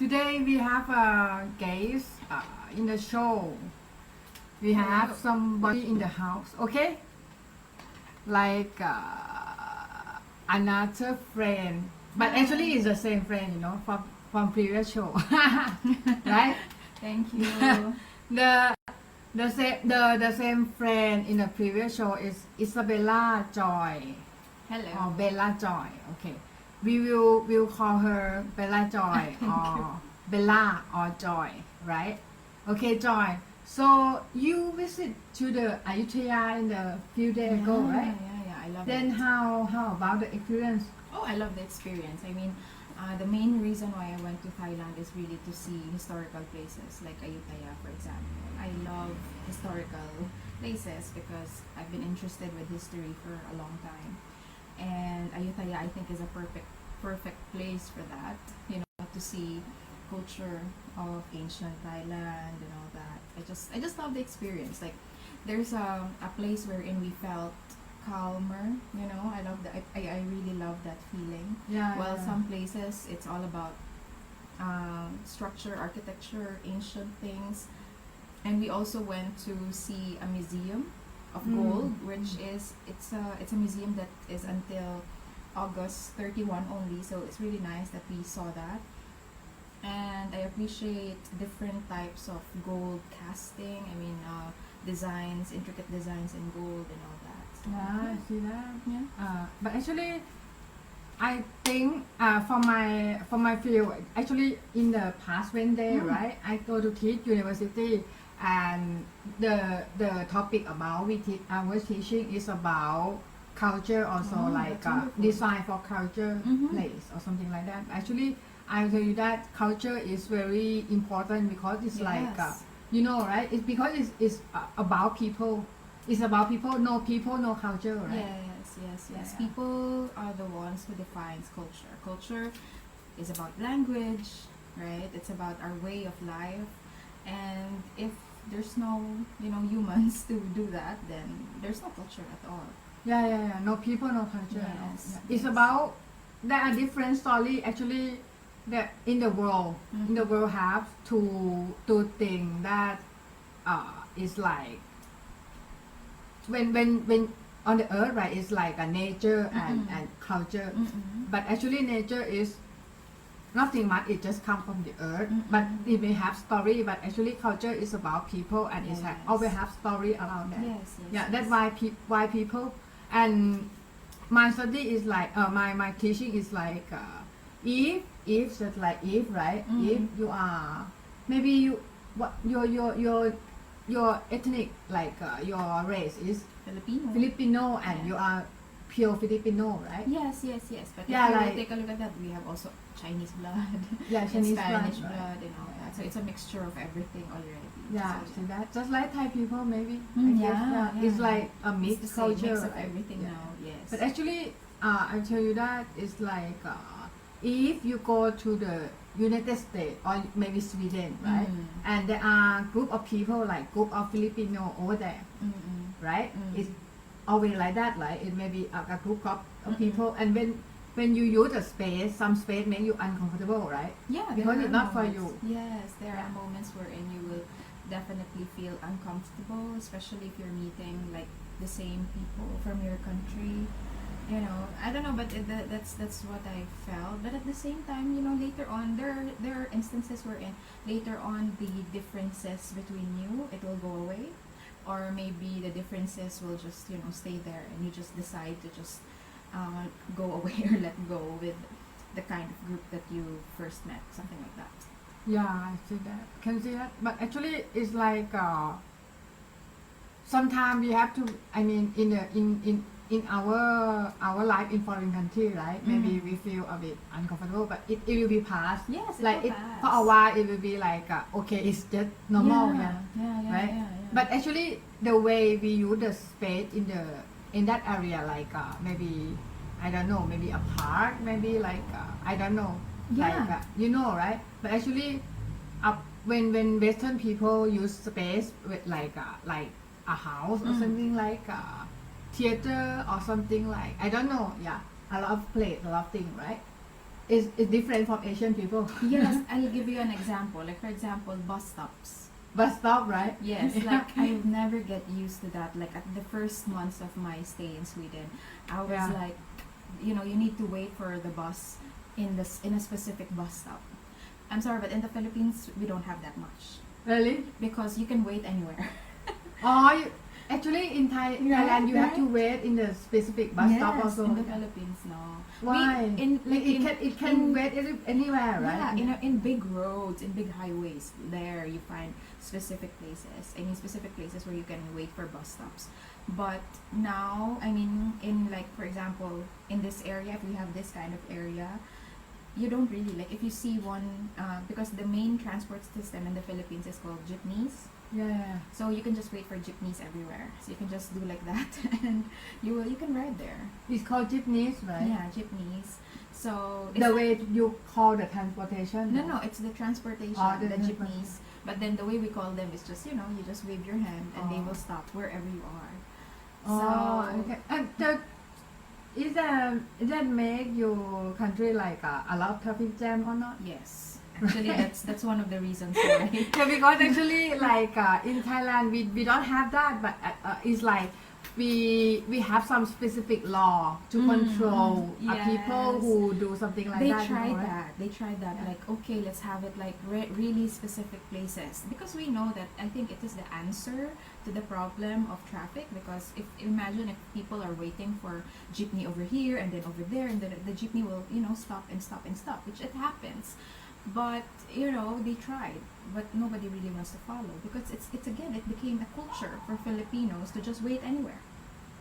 Today we have a guest in the show. We have somebody in the house, okay? Like another friend, but actually it's the same friend, you know, from previous show, right? Thank you. The same friend in the previous show is Izabella Joy Hello. or Bella Joy. Okay, we will call her Bella Joy or Bella or Joy, right? Okay, Joy. So you visit to the Ayutthaya in the few days ago, right? Yeah. I love Then it. how about the experience? Oh, I love the experience. I mean, the main reason why I went to Thailand is really to see historical places like Ayutthaya, for example. I love historical places because I've been interested with history for a long time. And Ayutthaya, I think, is a perfect place for that. You know, to see culture of ancient Thailand and all that. I just love the experience. Like, there's a place wherein we felt calmer. You know, I really love that feeling. Yeah. While yeah. some places it's all about structure, architecture, ancient things. And we also went to see a museum of gold, which is it's a museum that is until August 31 only. So it's really nice that we saw that. And I appreciate different types of gold casting. I mean, designs, intricate designs in gold and all that. Yeah, I see that. Yeah. But actually, I think for my field, actually in the past Wednesday, right? I go to teach university, and the topic about I was teaching is about culture, also like that's wonderful. design for culture Mhm. place or something like that. Actually, I tell you that culture is very important because it's like Yes. you know, right? It's because it's about people. It's about people, no culture, right? Yes. Yeah. People are the ones who defines culture. Culture is about language, right? It's about our way of life. And if there's no, humans to do that, then there's no culture at all. Yeah. No people, no culture. at all. Yes, Yeah. It's yes. about there are different story actually that in the world. In the world have to think that is like when on the earth, right? It's like a nature and culture. But actually nature is nothing much. It just come from the earth. But it may have story. But actually culture is about people, and it Yes. always have story around that. Yes. Yeah, that's why people, and my study is like my teaching is like if just like if, right? If you are maybe your ethnic, like your race is Filipino. Filipino and Yeah. you are pure Filipino, right? Yes. But Yeah, if you like- take a look at that, we have also Chinese blood, Yeah, and Chinese Spanish blood, blood, right? and all that. So it's a mixture of everything already. Yeah, So, see that? Just like Thai people, maybe. I Mm, guess, yeah. It's like a It's mixed the same culture. mix of right? everything Yeah. now. Yes. But actually, I tell you that it's like if you go to the United States or maybe Sweden, right? And there are group of people, like group of Filipino over there, right? It's always like that, like it may be a group of people, and when you use a space, some space make you uncomfortable, right? Yeah, Because there it's are not for moments. you. Yes, there Yeah. are moments wherein you will definitely feel uncomfortable, especially if you're meeting like the same people from your country. I don't know, but that's what I felt. But at the same time, later on, there are instances wherein later on the differences between you, it will go away, or maybe the differences will just stay there, and you just decide to just go away or let go with the kind of group that you first met, something like that. Yeah, I see that. Can see that. But actually, it's like sometimes we have to. I mean, in our life in foreign country, right? Maybe we feel a bit uncomfortable, but it will be past. Yes, it Like will it pass. for a while, it will be like okay, it's just normal. Yeah. Right? Yeah. But actually, the way we use the space in that area, like maybe I don't know, maybe a park, maybe like I don't know, Yeah. like right? But actually, when Western people use space with like a house or something like theater or something like I don't know, yeah, a lot of place, a lot of things, right? is different from Asian people. Yes, I'll give you an example. Like for example, bus stops. Bus stop, right? Yes, like I'll never get used to that. Like at the first months of my stay in Sweden, I was Yeah. like, you know, you need to wait for the bus in a specific bus stop. I'm sorry, but in the Philippines we don't have that much Really? because you can wait anywhere. Oh, actually in Thailand you have right. to wait in the specific bus stop Yes, also. in the Philippines, no. Why? Like it can wait anywhere, right? Yeah, in big roads, in big highways, there you find specific places. I mean, specific places where you can wait for bus stops. But now, I mean, in like, for example, in this area, if we have this kind of area, you don't really, like, if you see one, because the main transport system in the Philippines is called jeepneys. Yeah. So you can just wait for jeepneys everywhere. So you can just do like that and you can ride there. It's called jeepneys, right? Yeah, jeepneys. So The way you call the transportation. no, it's the transportation, Oh, the the transportation. jeepneys. But then the way we call them is just, you know, you just wave your hand and they Oh. will stop wherever you are. Oh, okay. And is that make your country like a lot of traffic jam or not? Yes. Actually, that's one of the reasons why. Yeah, because actually, like in Thailand, we don't have that, but it's like we have some specific law to control people yes. who do something like They that. tried right? that. They tried that. Yeah. Like, okay, let's have it like really specific places because we know that I think it is the answer to the problem of traffic. Because if imagine if people are waiting for jeepney over here and then over there, and then the jeepney will stop and stop and stop, which it happens. But they tried, but nobody really wants to follow because it's again it became a culture for Filipinos to just wait anywhere.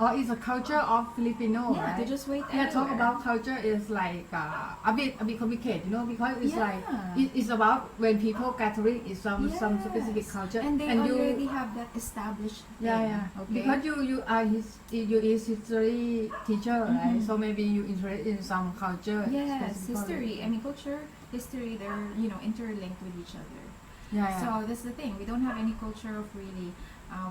Oh, it's a culture of Filipino, Yeah, right? to just wait Yeah, anywhere. talk about culture is like a bit complicated, because it's Yeah. like it's about when people gathering is some specific Yes. culture, and they you already have that established thing. yeah Okay. because you are history teacher, right? So maybe you interested in some culture. Yes, specifically. history. I mean, culture, history. They're interlinked with each other. Yeah. So that's the thing. We don't have any culture of really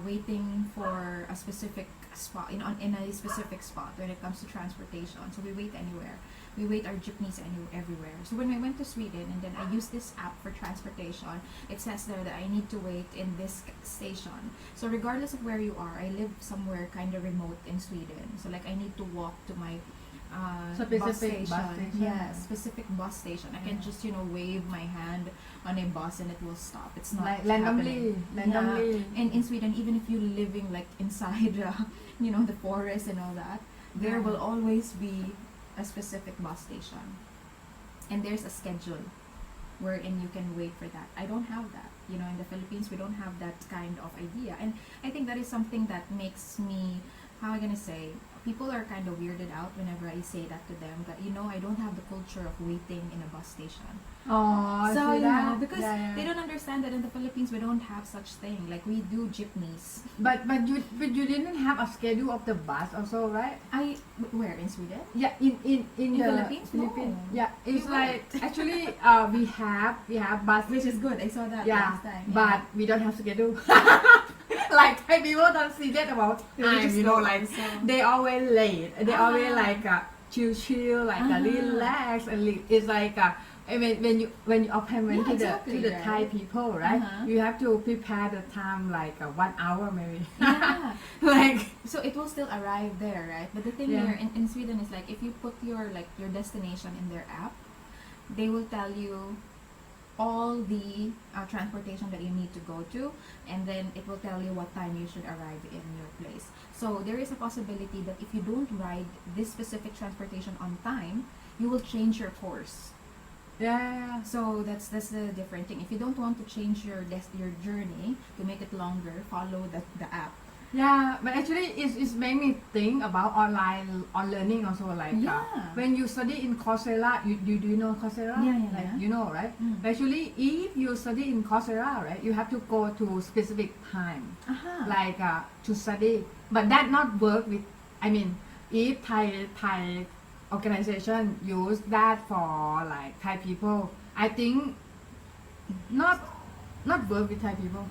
waiting for a specific spot in a specific spot when it comes to transportation. So we wait anywhere. We wait our jeepneys everywhere. So when I went to Sweden and then I used this app for transportation, it says there that I need to wait in this station. So regardless of where you are, I live somewhere kind of remote in Sweden. So like I need to walk to my Specific bus station. Yes, specific bus station. I can just wave my hand on a bus and it will stop. It's not Like happening. randomly. And in Sweden, even if you're living like inside, the forest and all that, there Yeah. will always be a specific bus station, and there's a schedule wherein you can wait for that. I don't have that. In the Philippines, we don't have that kind of idea, and I think that is something that makes me, how am I gonna say, people are kind of weirded out whenever I say that to them, that I don't have the culture of waiting in a bus station. Oh, So see that? because Yeah. they don't understand that in the Philippines we don't have such thing. Like we do jeepneys. But you didn't have a schedule of the bus also, right? Where in Sweden? Yeah, in the Philippines? No. Yeah, it's We like won't. actually we have bus, Which is good. I saw that yeah, last time. but we don't have schedule. Like Thai people don't see that about We time, just know, go like on, so- they always late. They always like chill, like relax and it's like when you open Yeah, to exactly, the right. Thai people, right? Uh-huh. You have to prepare the time like 1 hour maybe. Yeah. Like So it will still arrive there, right? But the thing Yeah. here in Sweden is like if you put your destination in their app, they will tell you all the transportation that you need to go to, and then it will tell you what time you should arrive in your place. So there is a possibility that if you don't ride this specific transportation on time, you will change your course. yeah. So that's the different thing. If you don't want to change your journey to make it longer, follow the app. Yeah, but actually it's made me think about online learning also, like Yeah. when you study in Coursera, you do you know Coursera? Yeah. Like you know, right? Mm. Actually, if you study in Coursera, right, you have to go to specific time, like to study. But that not work with. I mean, if Thai organization use that for like Thai people, I think not work with Thai people.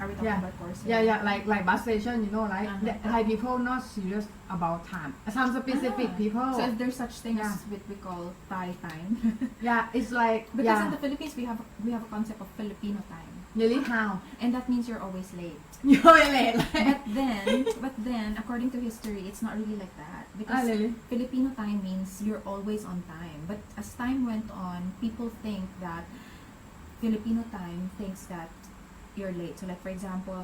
Are we talking about courses? Yeah, like bus station, you know, right? Uh-huh. The Thai people not serious about time. Some specific people. So if there's such thing Yeah. as what we call Thai time. Yeah, it's like Because in the Philippines we have a concept of Filipino time. really how And that means you're always late. you're late. But then according to history it's not really like that. Because really? Filipino time means you're always on time. But as time went on, people think that Filipino time thinks that you're late. So like for example,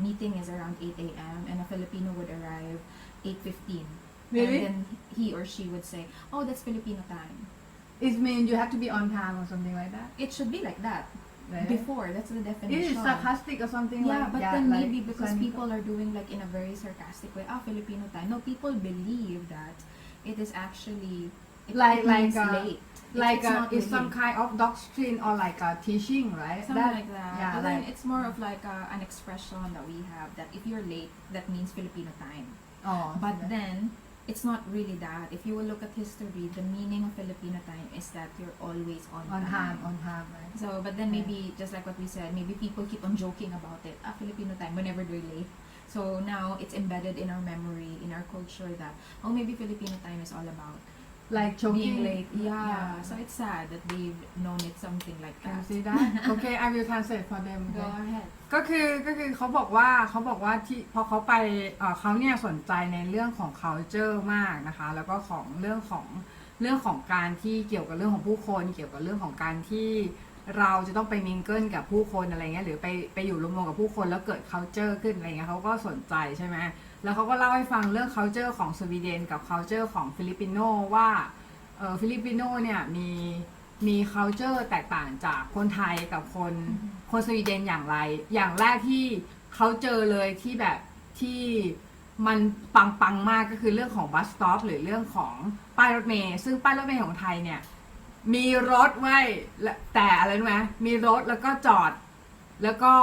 meeting is around 8 a.m. and a Filipino would arrive 8:15. Really? And then he or she would say, "Oh, that's Filipino time." It means you have to be on time or something like that. It should be like that. Right? Before, that's the It definition. is sarcastic or something Yeah, like but yeah, then like maybe because Chinese- people are doing like in a very sarcastic way, Filipino time. No, people believe that it is actually it Like means late. like it's not it's really. some kind of doctrine or like teaching, right? Something like that. Yeah, But then like it's more of like an expression that we have that if you're late, that means Filipino time. oh, But yeah. then it's not really that. If you will look at history, the meaning of Filipino time is that you're always on on time, right? So, but then maybe just like what we said, maybe people keep on joking about it. Filipino time whenever they're late. So now it's embedded in our memory, in our culture that maybe Filipino time is all about Like choking. being late. Yeah. So it's sad that they've known it something like Can you that. see that? Okay, I will translate for them. Go Okay? ahead. ก็คือเขาบอกว่าที่พอเขาไปเขาเนี่ยสนใจในเรื่องของ culture มากนะคะแล้วก็ของเรื่องของการที่เกี่ยวกับเรื่องของผู้คนเกี่ยวกับเรื่องของการที่เราจะต้องไปมิงเกิลกับผู้คนอะไรเงี้ยหรือไปอยู่รวมๆกับผู้คนแล้วเกิด culture ขึ้นอะไรเงี้ยเขาก็สนใจใช่ไหมแล้วเขาก็เล่าให้ฟังเรื่อง culture ของสวีเดนกับ culture ของฟิลิปปิโนว่าฟิลิปปิโนเนี่ยมี culture แตกต่างจากคนไทยกับคนสวีเดนอย่างไรอย่างแรกที่เขาเจอเลยที่แบบที่มันปังมากก็คือเรื่องของบัสสต็อปหรือเรื่องของป้ายรถเมล์ซึ่งป้ายรถเมล์ของไทยเนี่ยมีรถไว้แต่อะไรรู้ไหมมีรถแล้วก็จอดแล้วก็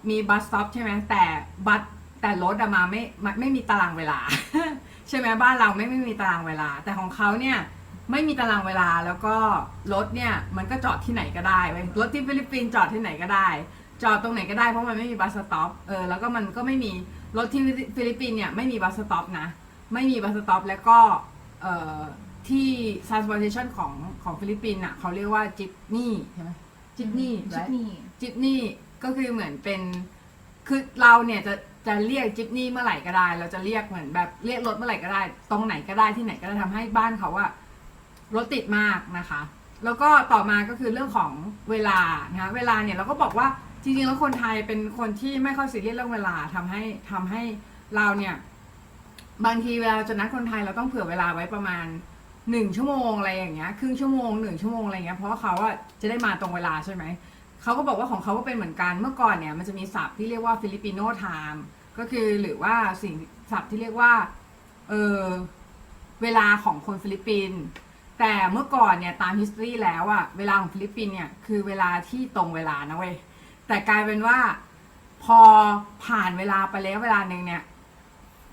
มีบัสสต็อปใช่ไหมแต่รถมาไม่มีตารางเวลา ใช่ไหมบ้านเราไม่มีตารางเวลาแต่ของเขาเนี่ยไม่มีตารางเวลาแล้วก็รถเนี่ยมันก็จอดที่ไหนก็ได้เว้ยรถที่ฟิลิปปินส์จอดที่ไหนก็ได้จอดตรงไหนก็ได้เพราะมันไม่มีบัสสต็อปแล้วก็มันก็ไม่มีรถที่ฟิลิปปินส์เนี่ยไม่มีบัสสต็อปนะไม่มีบัสสต็อปแล้วก็ที่ transportation ของฟิลิปปินส์อ่ะเขาเรียกว่าจิปนี่ใช่ไหมจิปนี่จิปนี่ก็คือเหมือนเป็นคือเราเนี่ยจะเรียกจิปนี่เมื่อไหร่ก็ได้เราจะเรียกเหมือนแบบเรียกรถเมื่อไหร่ก็ได้ตรงไหนก็ได้ที่ไหนก็ได้ทำให้บ้านเขาว่ารถติดมากนะคะแล้วก็ต่อมาก็คือเรื่องของเวลานะคะเวลาเนี่ยเราก็บอกว่าจริงๆแล้วคนไทยเป็นคนที่ไม่ค่อยซีเรียสเรื่องเวลาทำให้เราเนี่ยบางทีเวลาจะนัดคนไทยเราต้องเผื่อเวลาไว้ประมาณ1 ชั่วโมงอะไรอย่างเงี้ยครึ่งชั่วโมง1 ชั่วโมงอะไรเงี้ยเพราะว่าเขาจะได้มาตรงเวลาใช่ไหมเขาก็บอกว่าของเขาก็เป็นเหมือนกันเมื่อก่อนเนี่ยมันจะมีศัพท์ที่เรียกว่าฟิลิปปิโนไทม์ก็คือหรือว่าสิ่งศัพท์ที่เรียกว่าเวลาของคนฟิลิปปินส์แต่เมื่อก่อนเนี่ยตาม history แล้วอะเวลาของฟิลิปปินส์เนี่ยคือเวลาที่ตรงเวลานะเว้ยแต่กลายเป็นว่าพอผ่านเวลาไปแล้วเวลาหนึ่งเนี่ย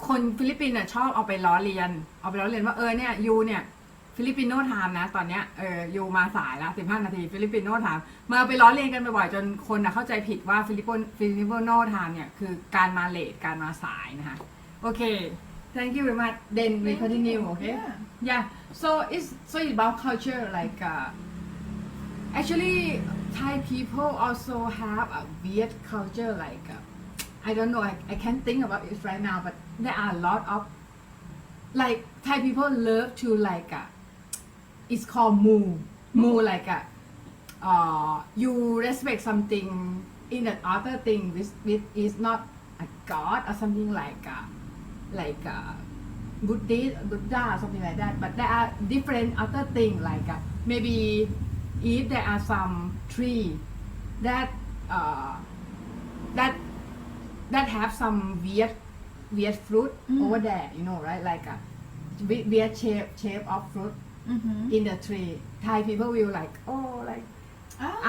คนฟิลิปปินส์เนี่ยชอบเอาไปล้อเลียนว่าเนี่ยยูเนี่ยฟิลิปปิโนไทม์นะตอนเนี้ยยูมาสายแล้ว15 นาทีฟิลิปปิโนไทม์มาไปล้อเลียนกันบ่อยๆจนคนเข้าใจผิดว่าฟิลิปปิโนไทม์เนี่ยคือการมาเลทการมาสายนะคะโอเค thank you very much then we continue okay yeah so it's about culture like actually Thai people also have a weird culture like I don't know I can't think about it right now but there are a lot of like Thai people love to like it's called moo like you respect something in that other thing which is not a god or something like Buddha something like that but there are different other thing like maybe if there are some tree that have some weird fruit over there you know right like a weird shape of fruit in the tree Thai people will like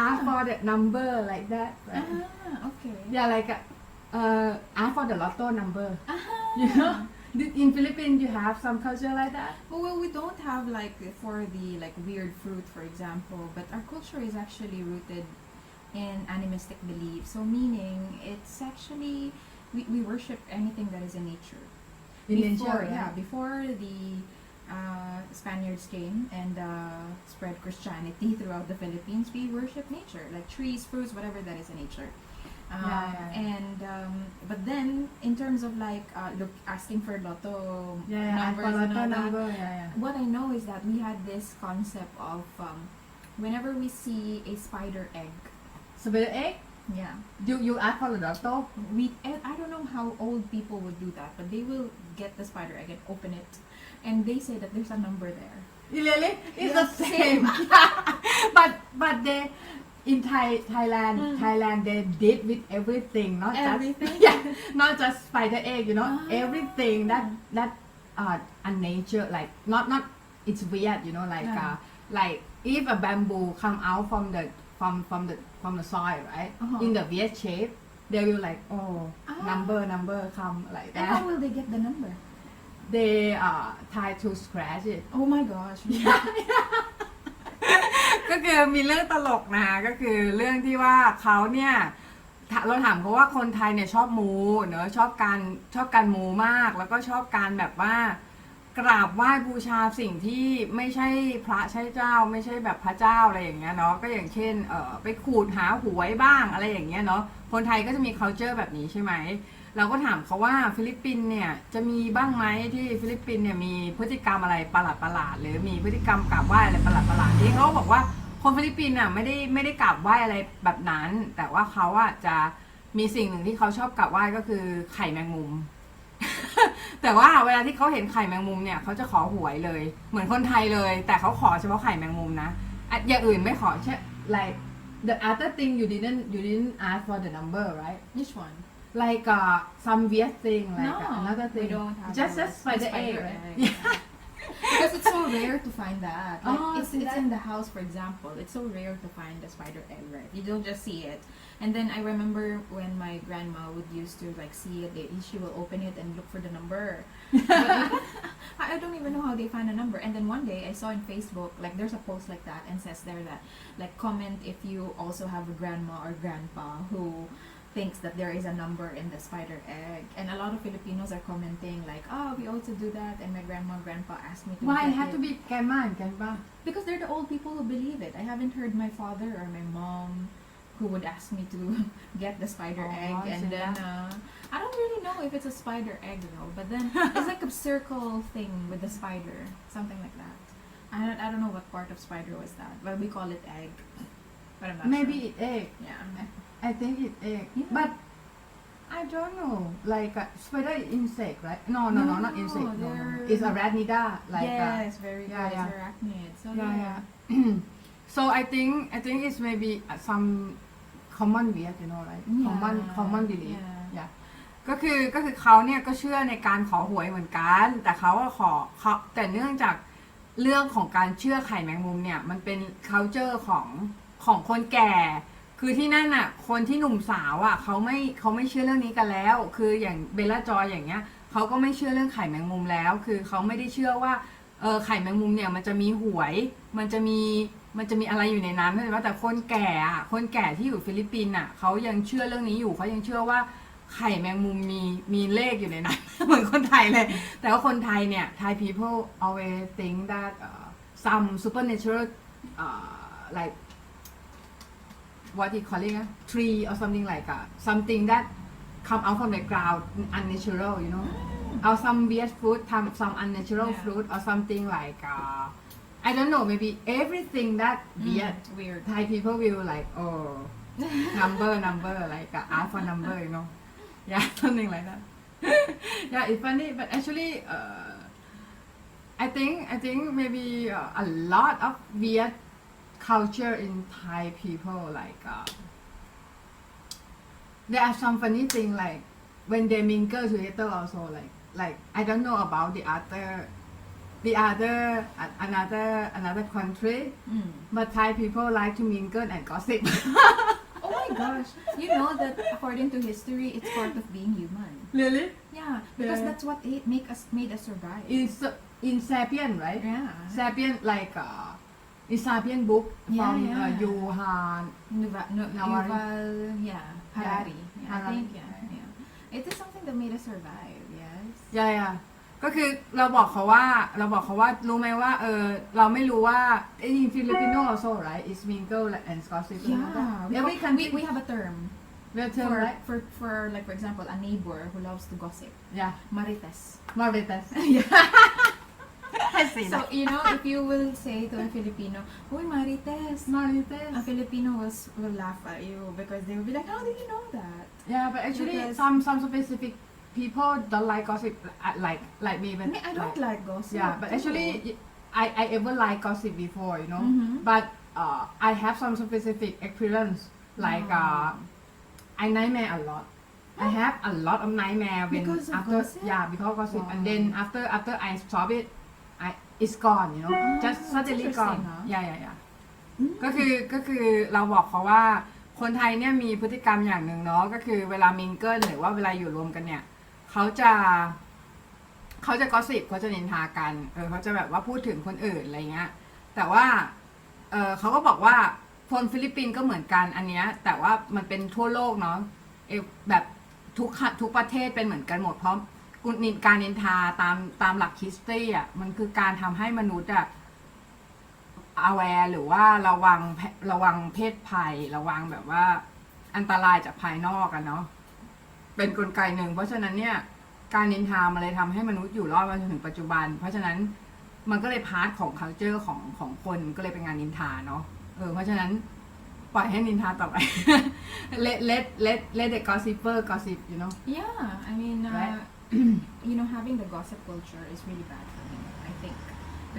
ask for the number like that right? Okay. Yeah like ask for the lotto number you know in Philippines you have some culture like that Well, we don't have like for the like weird fruit, for example, but our culture is actually rooted in animistic belief. So meaning it's actually we worship anything that is in nature. In Before, nature, right? yeah, before the Spaniards came and spread Christianity throughout the Philippines, we worship nature, like trees, fruits, whatever that is in nature. And but then in terms of like look asking for lotto numbers and all that, number, what I know is that we had this concept of whenever we see a spider egg, spider egg. yeah, You ask for the lotto. I don't know how old people would do that, but they will get the spider egg and open it, and they say that there's a number there. Really? It's Yeah, the same. but they in Thailand they did with everything, not Everything? just not just spider egg, everything that nature, like not it's weird, like if a bamboo come out from the soil, right, in the weird shape, they will like number come like And how that. will they get the number? They try to scratch it. Oh my gosh. ก็คือมีเรื่องตลกนะก็คือเรื่องที่ว่าเขาเนี่ยเราถามเขาว่าคนไทยเนี่ยชอบมูเนอะชอบการมูมากแล้วก็ชอบการแบบว่ากราบไหว้บูชาสิ่งที่ไม่ใช่พระใช่เจ้าไม่ใช่แบบพระเจ้าอะไรอย่างเงี้ยเนาะก็อย่างเช่นไปขูดหาหวยบ้างอะไรอย่างเงี้ยเนาะคนไทยก็จะมี culture แบบนี้ใช่ไหมเราก็ถามเขาว่าฟิลิปปินส์เนี่ยจะมีบ้างไหมที่ฟิลิปปินส์เนี่ยมีพฤติกรรมอะไรประหลาดหรือมีพฤติกรรมกราบไหว้อะไรประหลาดที่เขาบอกว่าคนฟิลิปปินส์อ่ะไม่ได้กราบไหว้อะไรแบบนั้นแต่ว่าเขาอ่ะจะมีสิ่งหนึ่งที่เขาชอบกราบไหว้ก็คือไข่แมงมุม แต่ว่าเวลาที่เขาเห็นไข่แมงมุมเนี่ยเขาจะขอหวยเลยเหมือนคนไทยเลยแต่เขาขอเฉพาะไข่แมงมุมนะอย่างอื่นไม่ขอใช่ like the other thing you didn't ask for the number, right? Which one? Like some weird thing, like No, another thing. we don't have just that. spider Spider egg, egg. right? Yeah. Because it's so rare to find that. Like it's see that? in the house, for example. It's so rare to find the spider egg, right? You don't just see it. And then I remember when my grandma would used to like see it, she will open it and look for the number. But I don't even know how they find a number. And then one day I saw in Facebook, like there's a post like that and says there that like comment if you also have a grandma or grandpa who thinks that there is a number in the spider egg, and a lot of Filipinos are commenting like, oh, we also do that, and my grandma and grandpa asked me to Why get it have to be grandma and grandpa? because they're the old people who believe it. I haven't heard my father or my mom who would ask me to get the spider egg, and so then I don't really know if it's a spider egg though, but then it's like a circle thing with the spider, something like that. I don't know what part of spider was that, but we call it egg, but I'm not Maybe sure. it egg. Yeah. I think it egg. Yeah. But I don't know. Like spider is insect, right? No, not insect. No. they're- It's arachnida. Like Yes, very yeah, good. yeah. It's arachnid. So yeah. So I think it's maybe some common weird, right? Common belief. Yeah. ก็คือเขาเนี่ยก็เชื่อในการขอหวยเหมือนกันแต่เขาแต่เนื่องจากเรื่องของการเชื่อไข่แมงมุมเนี่ยมันเป็น culture ของคนแก่ คือที่นั่นอ่ะคนที่หนุ่มสาวอ่ะเขาไม่เชื่อเรื่องนี้กันแล้วคืออย่างเบลล่าจอยอย่างเงี้ยเขาก็ไม่เชื่อเรื่องไข่แมงมุมแล้วคือเขาไม่ได้เชื่อว่าไข่แมงมุมเนี่ยมันจะมีหวยมันจะมีอะไรอยู่ในนั้นใช่ไหมแต่คนแก่ที่อยู่ฟิลิปปินส์อ่ะเขายังเชื่อเรื่องนี้อยู่เขายังเชื่อว่าไข่แมงมุมมีเลขอยู่ในนั้น เหมือนคนไทยเลยแต่ว่าคนไทยเนี่ย Thai people always think that some supernatural like what he calling a tree or something like something that come out from the ground unnatural, or some weird fruit, some unnatural fruit or something like I don't know, maybe everything that weird. Thai people will like number like ask for number, yeah, something like that. Yeah, it's funny, but actually I think maybe a lot of weird culture in Thai people, like there are some funny thing like when they mingle together also, like I don't know about another country, but Thai people like to mingle and gossip. Oh my gosh! You know that according to history, it's part of being human. Really? Yeah, because Yeah. that's what made us survive. In sapien, right? Yeah. Sapien, like Ethiopian book Yeah, from yeah. Yuval Yuval, yeah, Harari. Yeah, I Harari. think, yeah. It is something that made us survive, yes. ย่าก็คือเราบอกเขาว่ารู้ไหมว่าเราไม่รู้ว่าin Filipino also right is mingle and gossip Yeah, every country we have a term we have term right for like for example a neighbor who loves to gossip. yeah Marites. Marites I see So that you know if you will say to a Filipino, "Uy, Marites," a Filipino will laugh at you because they will be like, "How did you know that?" yeah but actually Because- some specific people don't like gossip like me but I mean, I don't like gossip. yeah but too. actually I ever like gossip before you know Mhm. but I have some specific experience like I nightmare a lot I have a lot of nightmare when Because of after gossip? because gossip Wow. and then after I stop it it's gone you know just that's suddenly interesting, gone huh? yeah ก็คือเราบอกเขาว่าคนไทยเนี่ยมีพฤติกรรมอย่างหนึ่งเนาะก็คือเวลามิงเกิลหรือว่าเวลาอยู่รวมกันเนี่ยเขาจะกอสซิปเขาจะนินทากันเขาจะแบบว่าพูดถึงคนอื่นอะไรเงี้ยแต่ว่าเขาก็บอกว่าคนฟิลิปปินส์ก็เหมือนกันอันเนี้ยแต่ว่ามันเป็นทั่วโลกเนาะแบบทุกประเทศเป็นเหมือนกันหมดเพราะการนินทาตามหลักฮิสตรีอ่ะมันคือการทำให้มนุษย์อ่ะaware หรือว่าระวังเพศภัยระวังแบบว่าอันตรายจากภายนอกกันเนาะเป็นกลไกหนึ่งเพราะฉะนั้นเนี่ยการนินทามันเลยทำให้มนุษย์อยู่รอดมาจนถึงปัจจุบันเพราะฉะนั้นมันก็เลยพาร์ทของ culture ของคนก็เลยเป็นงานนินทาเนาะเพราะฉะนั้นปล่อยให้นินทาต่อไป let the gossiper gossip you know Yeah, I mean, Right. you know, having the gossip culture is really bad for me, I think.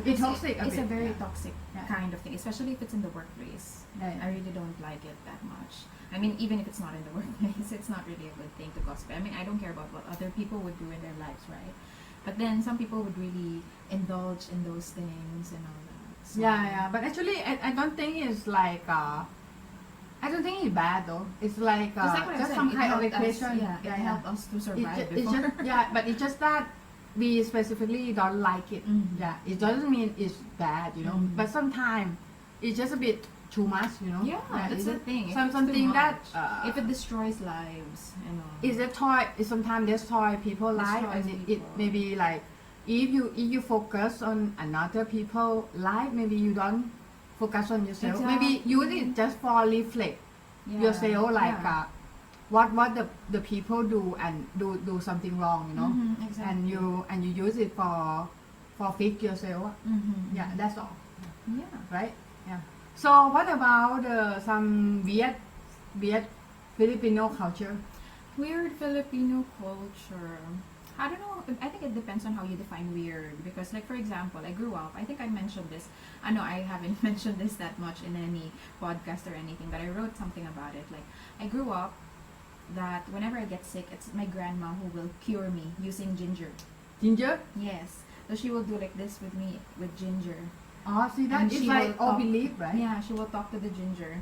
It's toxic a It's bit, a very yeah. toxic Yeah. kind of thing, especially if it's in the workplace. Yeah. I really don't like it that much. I mean, even if it's not in the workplace, it's not really a good thing to gossip. I mean, I don't care about what other people would do in their lives, right? But then some people would really indulge in those things and all that. So, yeah but actually I don't think it's like I don't think it's bad though it's like Just like what I just said, some it kind of helped us- equation Yeah, it helped us to survive It's before. just but it's just that we specifically don't like it Mhm. yeah it doesn't mean it's bad you know Mhm. but sometimes it's just a bit too much you know Yeah, that's it's the thing. If it's something too that much, if it destroys lives, you know. is a toy is sometimes destroy people life Destroys and it people. maybe like if you focus on another people life maybe you don't focus on yourself maybe use it just for reflect Yeah, yourself like yeah. what the people do and do something wrong you know Mhm, exactly. and you use it for fix yourself Mhm. yeah that's all Yeah. right yeah so what about some weird Filipino culture Weird Filipino culture. I don't know. I think it depends on how you define weird. Because, like, for example, I grew up. I think I mentioned this. I know I haven't mentioned this that much in any podcast or anything, but I wrote something about it. Like, I grew up that whenever I get sick, it's my grandma who will cure me using ginger. ginger Yes. So she will do like this with me with ginger. oh see that And it's she like will all talk- belief right Yeah, she will talk to the ginger.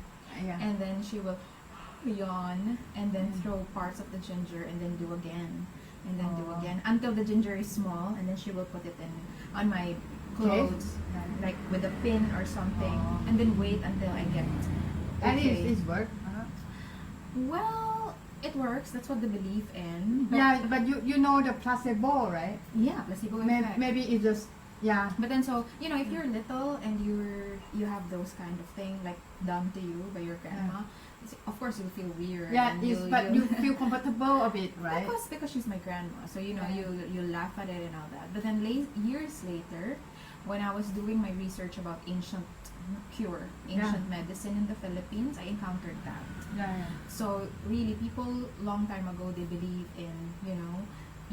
yeah And then she will yawn and then throw parts of the ginger and then do again and then do Oh. again until the ginger is small and then she will put it in on my clothes like with a pin or something Oh. and then wait until I get and okay. it's work Well, it works. That's what they believe in. But yeah but you know the placebo right yeah, placebo maybe, effect. maybe it's just yeah But then so you know if you're little and you have those kind of thing like done to you by your grandma, of course you'll feel weird. yeah and it's but you feel comfortable a bit right Because she's my grandma, so you know Yeah. you laugh at it and all that. But then years later, when I was doing my research about ancient medicine in the Philippines, I encountered that. yeah So really, people long time ago they believe in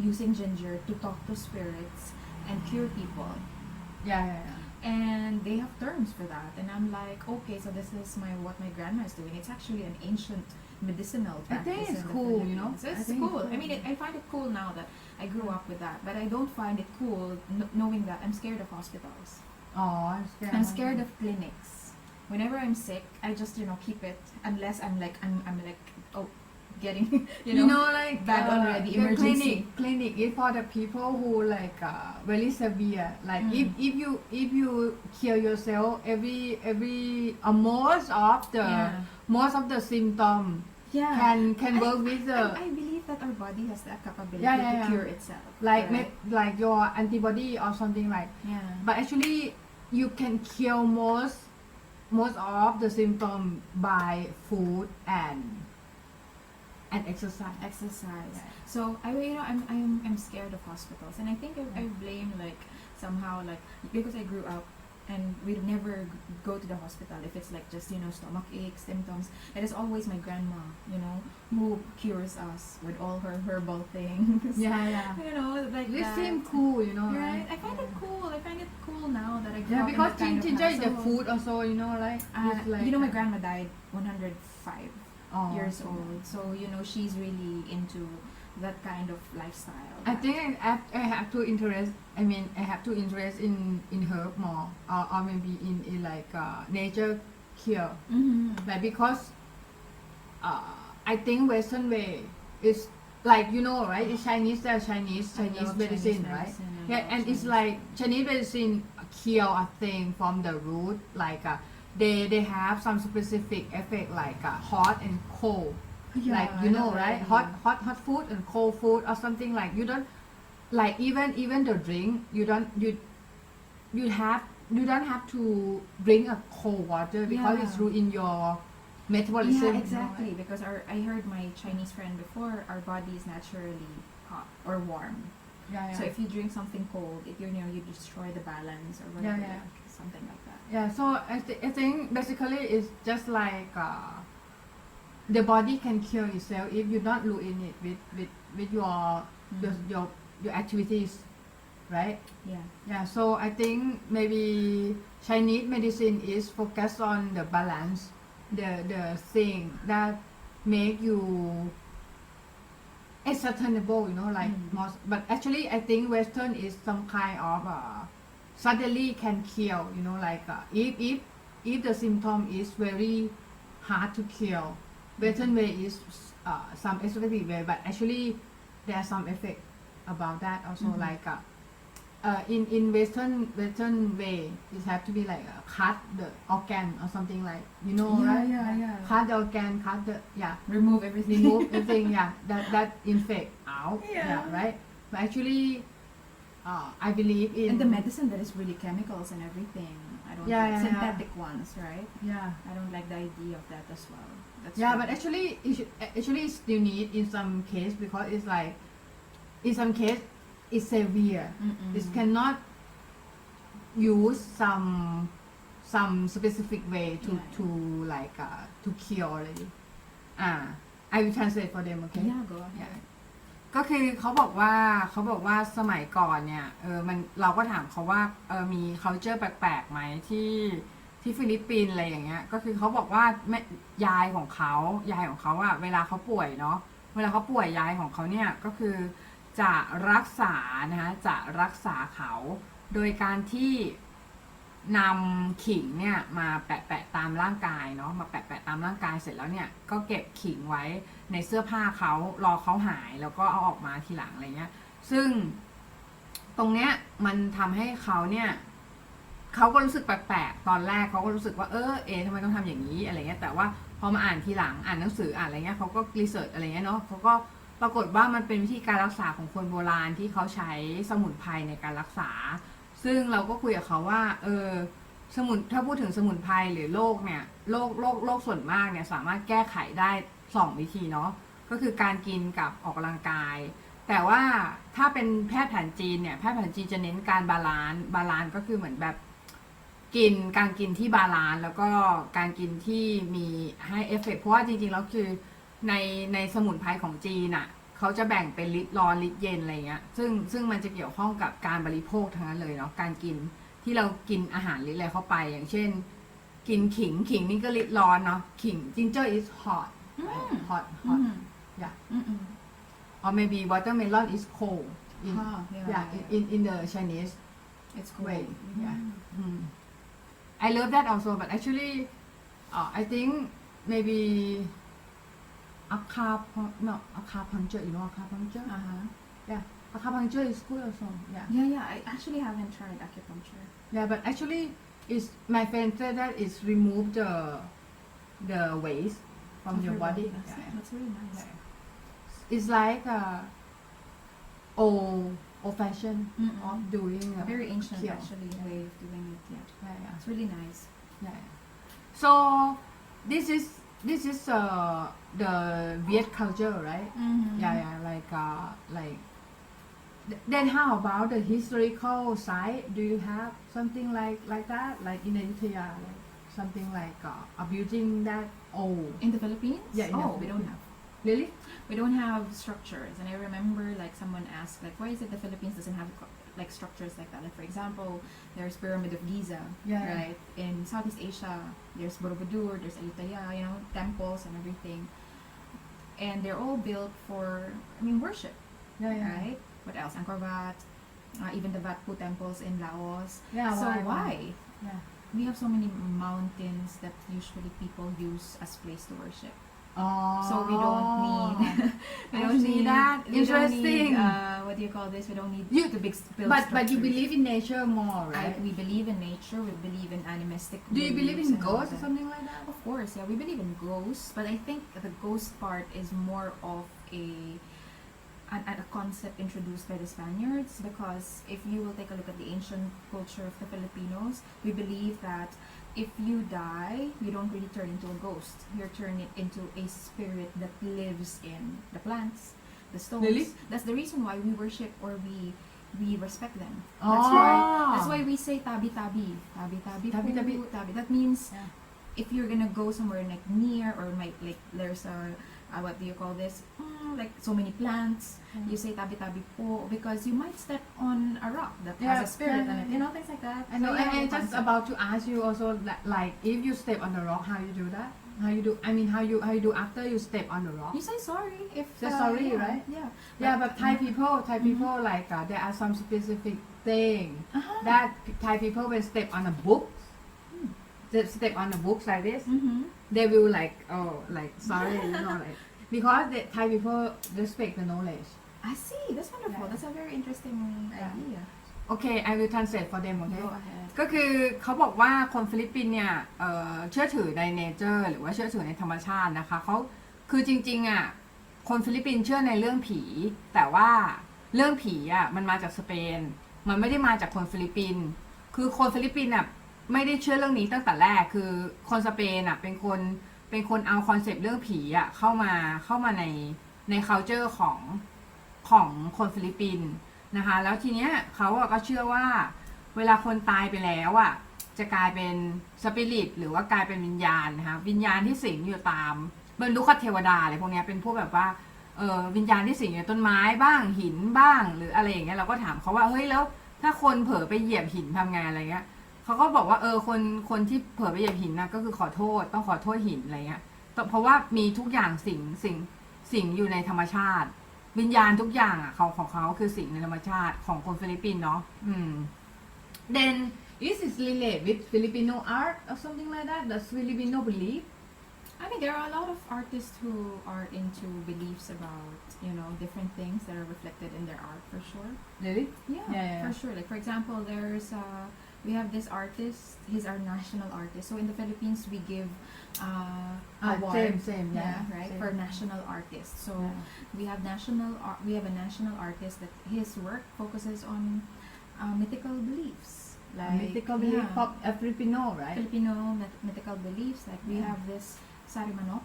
using ginger to talk to spirits and cure people, yeah and they have terms for that. And I'm like, okay, so this is what my grandma is doing. It's actually an ancient medicinal I practice. think it's in the cool, you know. Philippines. So I it's think it's cool. I cool. mean, I find it cool now that I grew up with that, but I don't find it cool knowing that I'm scared of hospitals. oh I'm scared of clinics. Whenever I'm sick, I just keep it unless I'm like getting you know like bad already, the emergency. clinic is for the people who like very severe like if you kill yourself most of the symptom Yeah. can work with the I believe that our body has that capability Yeah, to yeah. cure itself. like right? like your antibody or something like Yeah. but actually you can kill most of the symptom by food and exercise. Exercise. Yeah. So I'm scared of hospitals, and I think I blame like somehow like because I grew up and we'd never go to the hospital if it's like just stomach ache symptoms. It is always my grandma, who cures us with all her herbal things. Yeah. Like This that. seems cool, Right? I find it cool. I find it cool now that I grew Yeah, up because in that kind of ginger is the household. food also, like it's like My grandma died 105 years old, so she's really into that kind of lifestyle. I think I have to interest. I mean, I have to interest in herb more, or maybe in like nature cure. Like because I think Western way is like right? It's Chinese Chinese love medicine, Chinese right? medicine. I Yeah, love and it's Chinese like Chinese medicine cure a thing from the root. Like they have some specific effect like hot and cold. Yeah, Like I know right? what Hot food and cold food or something like you don't like even the drink you don't have to drink a cold water because Yeah. it's ruin your metabolism. Yeah, exactly. Because I heard my Chinese friend before, our body is naturally hot or warm. Yeah. So if you drink something cold, you destroy the balance or whatever, Yeah. like, something like that. Yeah, so I think basically it's just like the body can cure itself if you don't ruin it with your activities, right? Yeah. Yeah, so I think maybe Chinese medicine is focused on the balance, the thing that make you sustainable, like most. But actually, I think Western is some kind of suddenly can kill, like if the symptom is very hard to cure, Western way is some specific way, but actually there are some effect about that also, like in Western way it have to be like cut the organ or something like right? Yeah. Cut the organ, cut the Remove everything. remove everything, that infect out, Yeah. right? But actually I believe in And the medicine that is really chemicals and everything. I don't Yeah, like yeah, synthetic ones, right? yeah I don't like the idea of that as well. That's yeah why. but actually it's still need in some case because it's like in some case it's severe. It cannot use some specific way to like to cure already. I will translate for them, okay? Yeah, go ahead. Yeah. ก็คือเขาบอกว่าสมัยก่อนเนี่ยเราก็ถามเขาว่ามี culture แปลกๆไหมที่ฟิลิปปินส์อะไรอย่างเงี้ยก็คือเขาบอกว่ายายของเขาอะเวลาเขาป่วยเนาะเวลาเขาป่วยยายของเขาเนี่ยก็คือจะรักษาเขาโดยการที่นำขิงเนี่ยมาแปะตามร่างกายเนาะมาแปะตามร่างกายเสร็จแล้วเนี่ยก็เก็บขิงไว้ในเสื้อผ้าเขารอเขาหายแล้วก็เอาออกมาทีหลังอะไรเงี้ยซึ่งตรงเนี้ยมันทำให้เขาเนี่ยเขาก็รู้สึกแปลกๆตอนแรกเขาก็รู้สึกว่าทำไมต้องทำอย่างนี้อะไรเงี้ยแต่ว่าพอมาอ่านทีหลังอ่านหนังสืออ่านอะไรเงี้ยเขาก็รีเสิร์ชอะไรเงี้ยเนาะเขาก็ปรากฏว่ามันเป็นวิธีการรักษาของคนโบราณที่เขาใช้สมุนไพรในการรักษาซึ่งเราก็คุยกับเขาว่าถ้าพูดถึงสมุนไพรหรือโรคเนี่ยโรคส่วนมากเนี่ยสามารถแก้ไขได้2วิธีเนาะก็คือการกินกับออกกำลังกายแต่ว่าถ้าเป็นแพทย์แผนจีนเนี่ยแพทย์แผนจีนจะเน้นการบาลานซ์ก็คือเหมือนแบบการกินที่บาลานซ์แล้วก็การกินที่มีให้เอฟเฟกต์เพราะว่าจริงๆแล้วคือในสมุนไพรของจีนน่ะเขาจะแบ่งเป็นฤทธิ์ร้อนฤทธิ์เย็นอะไรเงี้ยซึ่งมันจะเกี่ยวข้องกับการบริโภคทั้งนั้นเลยเนาะการกินที่เรากินอาหารฤทธิ์อะไรเข้าไปอย่างเช่นกินขิงนี่ก็ฤทธิ์ร้อนเนาะขิง ginger is hot hot yeah or maybe watermelon is cold in the Chinese It's cool. way yeah I love that also but actually I think maybe acupuncture, you know acupuncture? Uh-huh. Yeah, acupuncture is good also. Yeah. Yeah, I actually haven't tried acupuncture. Yeah, but actually, is my friend said that it's remove the waste from Of your body. That's, Yeah, that's really nice. yeah. It's like old fashioned Mm-mm. of doing Very ancient cure. actually way of doing it. Yeah, Yeah. it's really nice. Yeah. So this is the Viet culture, right? Mm-hmm. Yeah, like. Then how about the historical side? Do you have something like that, like in Ayutthaya, like something like abusing that old? In the Philippines? Yeah, in the we don't have. Really? We don't have structures. And I remember like someone asked like, why is it the Philippines doesn't have like structures like that? Like for example, there's Pyramid of Giza, Yeah. right? In Southeast Asia, there's Borobudur, there's Ayutthaya, you know, temples and everything. And they're all built for, worship, Yeah. right? What else? Angkor Wat, even the Wat Pho temples in Laos. Yeah. So why? Yeah. We have so many mountains that usually people use as place to worship. Oh. So we don't need. we I don't see need that. we don't Interesting. need, what do you call this? We don't need You- the big build But you structures. believe in nature more, right? We believe in nature. We believe in animistic. Do you believe beliefs in and all ghosts or that. something like that? Of course, yeah, we believe in ghosts, but I think the ghost part is more of a concept introduced by the Spaniards, because if you will take a look at the ancient culture of the Filipinos, we believe that if you die, you don't really turn into a ghost. You're turned into a spirit that lives in the plants, the stones. Really? That's the reason why we worship or we respect them. Oh. That's why we say tabi tabi. Tabi tabi. Tabi, po, tabi. tabi. That means Yeah. if you're gonna go somewhere like near or like there's a what do you call this? Like so many plants. You say tabi tabi po because you might step on a rock that has Yeah, a spirit yeah, on it. yeah. You know, things like that. I know, So, yeah, and the just concept. about to ask you also that, like if you step on the rock, how you do that? How you do? I mean, how you do after you step on the rock? You say sorry if Say sorry, yeah, right? Yeah. Yeah, but Thai people like there are some specific thing Uh-huh. that Thai people when step on a book, they step on the books like this, Mm-hmm. they will like sorry, you know, like because the Thai people respect the knowledge. I see. That's wonderful. Yeah. That's a very interesting idea. Okay, I will translate for them. Okay. Go ahead. ก็คือเขาบอกว่าคนฟิลิปปินส์เนี่ยเชื่อถือในเนเจอร์หรือว่าเชื่อถือในธรรมชาตินะคะเขาคือจริงๆอ่ะคนฟิลิปปินส์เชื่อในเรื่องผีแต่ว่าเรื่องผีอ่ะมันมาจากสเปนมันไม่ได้มาจากคนฟิลิปปินส์คือคนฟิลิปปินส์อ่ะไม่ได้เชื่อเรื่องนี้ตั้งแต่แรกคือคนสเปนอ่ะเป็นคนเอาคอนเซปต์เรื่องผีอ่ะเข้ามาใน culture ของคนฟิลิปปินส์นะคะแล้วทีเนี้ยเขาก็เชื่อว่าเวลาคนตายไปแล้วอ่ะจะกลายเป็นสปิริตหรือว่ากลายเป็นวิญญาณนะคะวิญญาณที่สิงอยู่ตามบรรลุเทวดาอะไรพวกเนี้ยเป็นพวกแบบว่าวิญญาณที่สิงอยู่ต้นไม้บ้างหินบ้างหรืออะไรอย่างเงี้ยเราก็ถามเขาว่าเฮ้ยแล้วถ้าคนเผลอไปเหยียบหินทำไงอะไรเงี้ยเขาก็บอกว่าคนที่เผลอไปเหยียบหินนะก็คือขอโทษต้องขอโทษหินอะไรเงี้ยเพราะว่ามีทุกอย่างสิงอยู่ในธรรมชาติวิญญาณทุกอย่างอ่ะของเขาคือสิ่งในธรรมชาติของคนฟิลิปปินส์เนาะthen is this related with Filipino art or something like that? Does Filipino believe? I mean, there are a lot of artists who are into beliefs about, different things that are reflected in their art, for sure. Really? Yeah, for sure. Like, for example, we have this artist, he's our national artist. So in the Philippines, we give award. Same, yeah. Right, same. for national artists. So Yeah. we have a national artist that his work focuses on mythical beliefs. Like, Mythical belief of Filipino, right? Filipino mythical beliefs. Like we Yeah. have this sarimanok.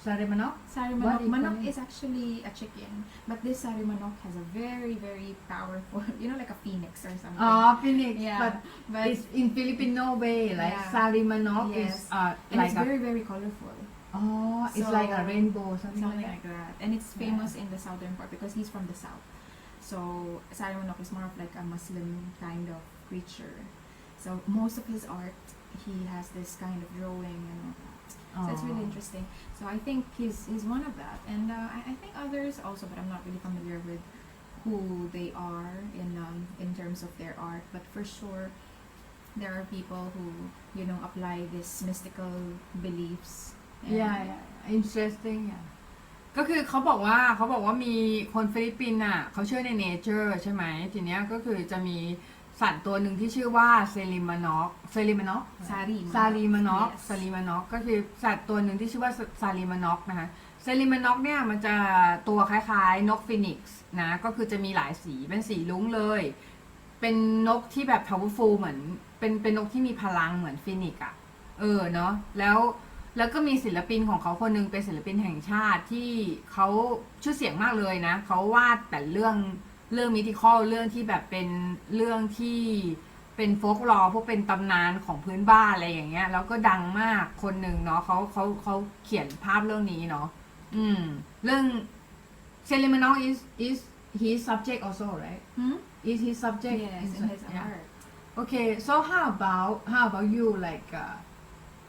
Sarimanok? Sarimanok. What is Manok it? is actually a chicken, but this sarimanok has a very, very powerful, like a phoenix or something. Phoenix. Yeah, But it's in Filipino way, like Yeah. Sarimanok Yes. is And like it's very, very colorful. it's So- like a rainbow, something Something like that. like that. And it's famous in the southern part because he's from the south. So Sarimanok is more of like a Muslim kind of creature. So most of his art, he has this kind of drawing and all that. So it's really interesting. So I think he's one of that, and I think others also, but I'm not really familiar with who they are in terms of their art. But for sure, there are people who apply this mystical beliefs. And Yeah, interesting. Yeah. ก็คือเขาบอกว่ามีคนฟิลิปปินส์อ่ะเขาเชื่อในเนเจอร์ใช่ไหมทีเนี้ยก็คือจะมีสัตว์ตัวหนึ่งที่ชื่อว่าเซริมานอกซารีมานอกก็คือสัตว์ตัวหนึ่งที่ชื่อว่าซารีมานอกนะคะเซริมานอกเนี่ยมันจะตัวคล้ายๆนกฟีนิกซ์นะก็คือจะมีหลายสีเป็นสีลุ้งเลยเป็นนกที่แบบ powerful เหมือนเป็นนกที่มีพลังเหมือนฟีนิกซ์อ่ะเนาะแล้วก็มีศิลปินของเขาคนนึงเป็นศิลปินแห่งชาติที่เขาชื่อเสียงมากเลยนะเขาวาดแต่เรื่องมิธิคอลเรื่องที่แบบเป็นเรื่องที่เป็นโฟกลอร์พวกเป็นตำนานของพื้นบ้านอะไรอย่างเงี้ยแล้วก็ดังมากคนหนึ่งเนาะเขาเขียนภาพเรื่องนี้เนาะเรื่องเซเลมานอ is his subject also right is his subject yes in his art okay so how about you like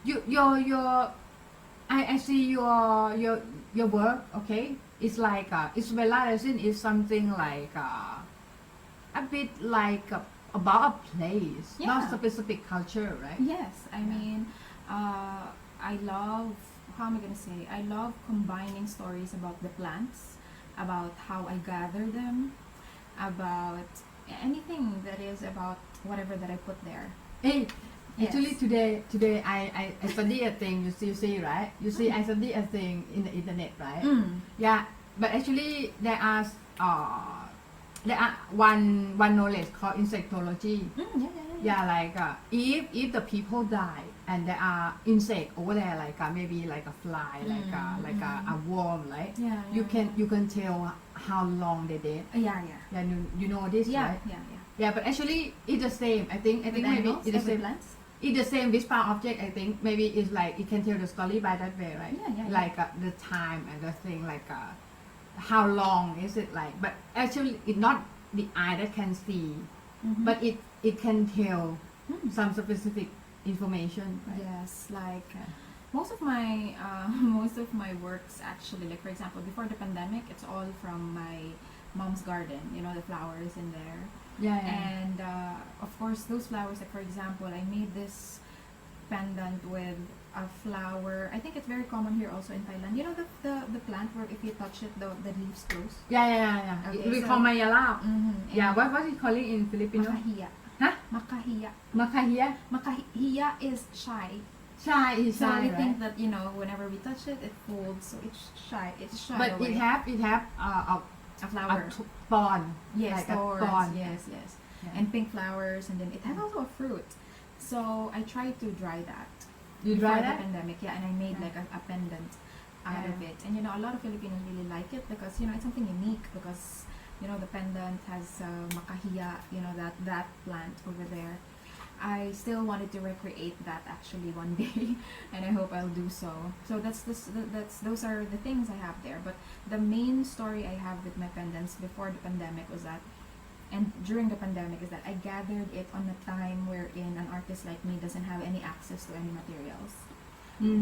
your I see your work okay it's like Izabella.resin is something like a bit like about a place not specific culture right yes I mean I love how am I gonna say I love combining stories about the plants about how I gather them about anything that is about whatever that I put there hey actually today I study a thing you see right you see I study a thing in the internet right yeah but actually there are one knowledge called insectology yeah like if the people die and there are insect over there like maybe like a fly like a worm right you can tell how long they dead yeah you know this right yeah but actually it's the same I think maybe it's the same it's the same with found object I think maybe it's like it can tell the story by that way right like the time and the thing like how long is it like but actually it's not the eye that can see but it can tell some specific information right? yes like most of my works actually like for example before the pandemic it's all from my mom's garden you know the flowers in there and of course those flowers like for example I made this pendant with a flower I think it's very common here also in Thailand you know the plant where if you touch it the leaves close okay, we call mayala yeah what is calling in Filipino makahiya is shy is so shy we right? think that you know whenever we touch it it folds so it's shy but away. it have a flower spawn yes like thorns, a spawn yes and pink flowers and then it has also a fruit so I tried to dry that you dry before that the pandemic and I made like a pendant out of it and you know a lot of Filipinos really like it because you know it's something unique because you know the pendant has makahiya you know that plant over there I still wanted to recreate that actually one day and I hope I'll do so those are the things I have there but the main story I have with my pendants before the pandemic was that and during the pandemic is that I gathered it on a time wherein an artist like me doesn't have any access to any materials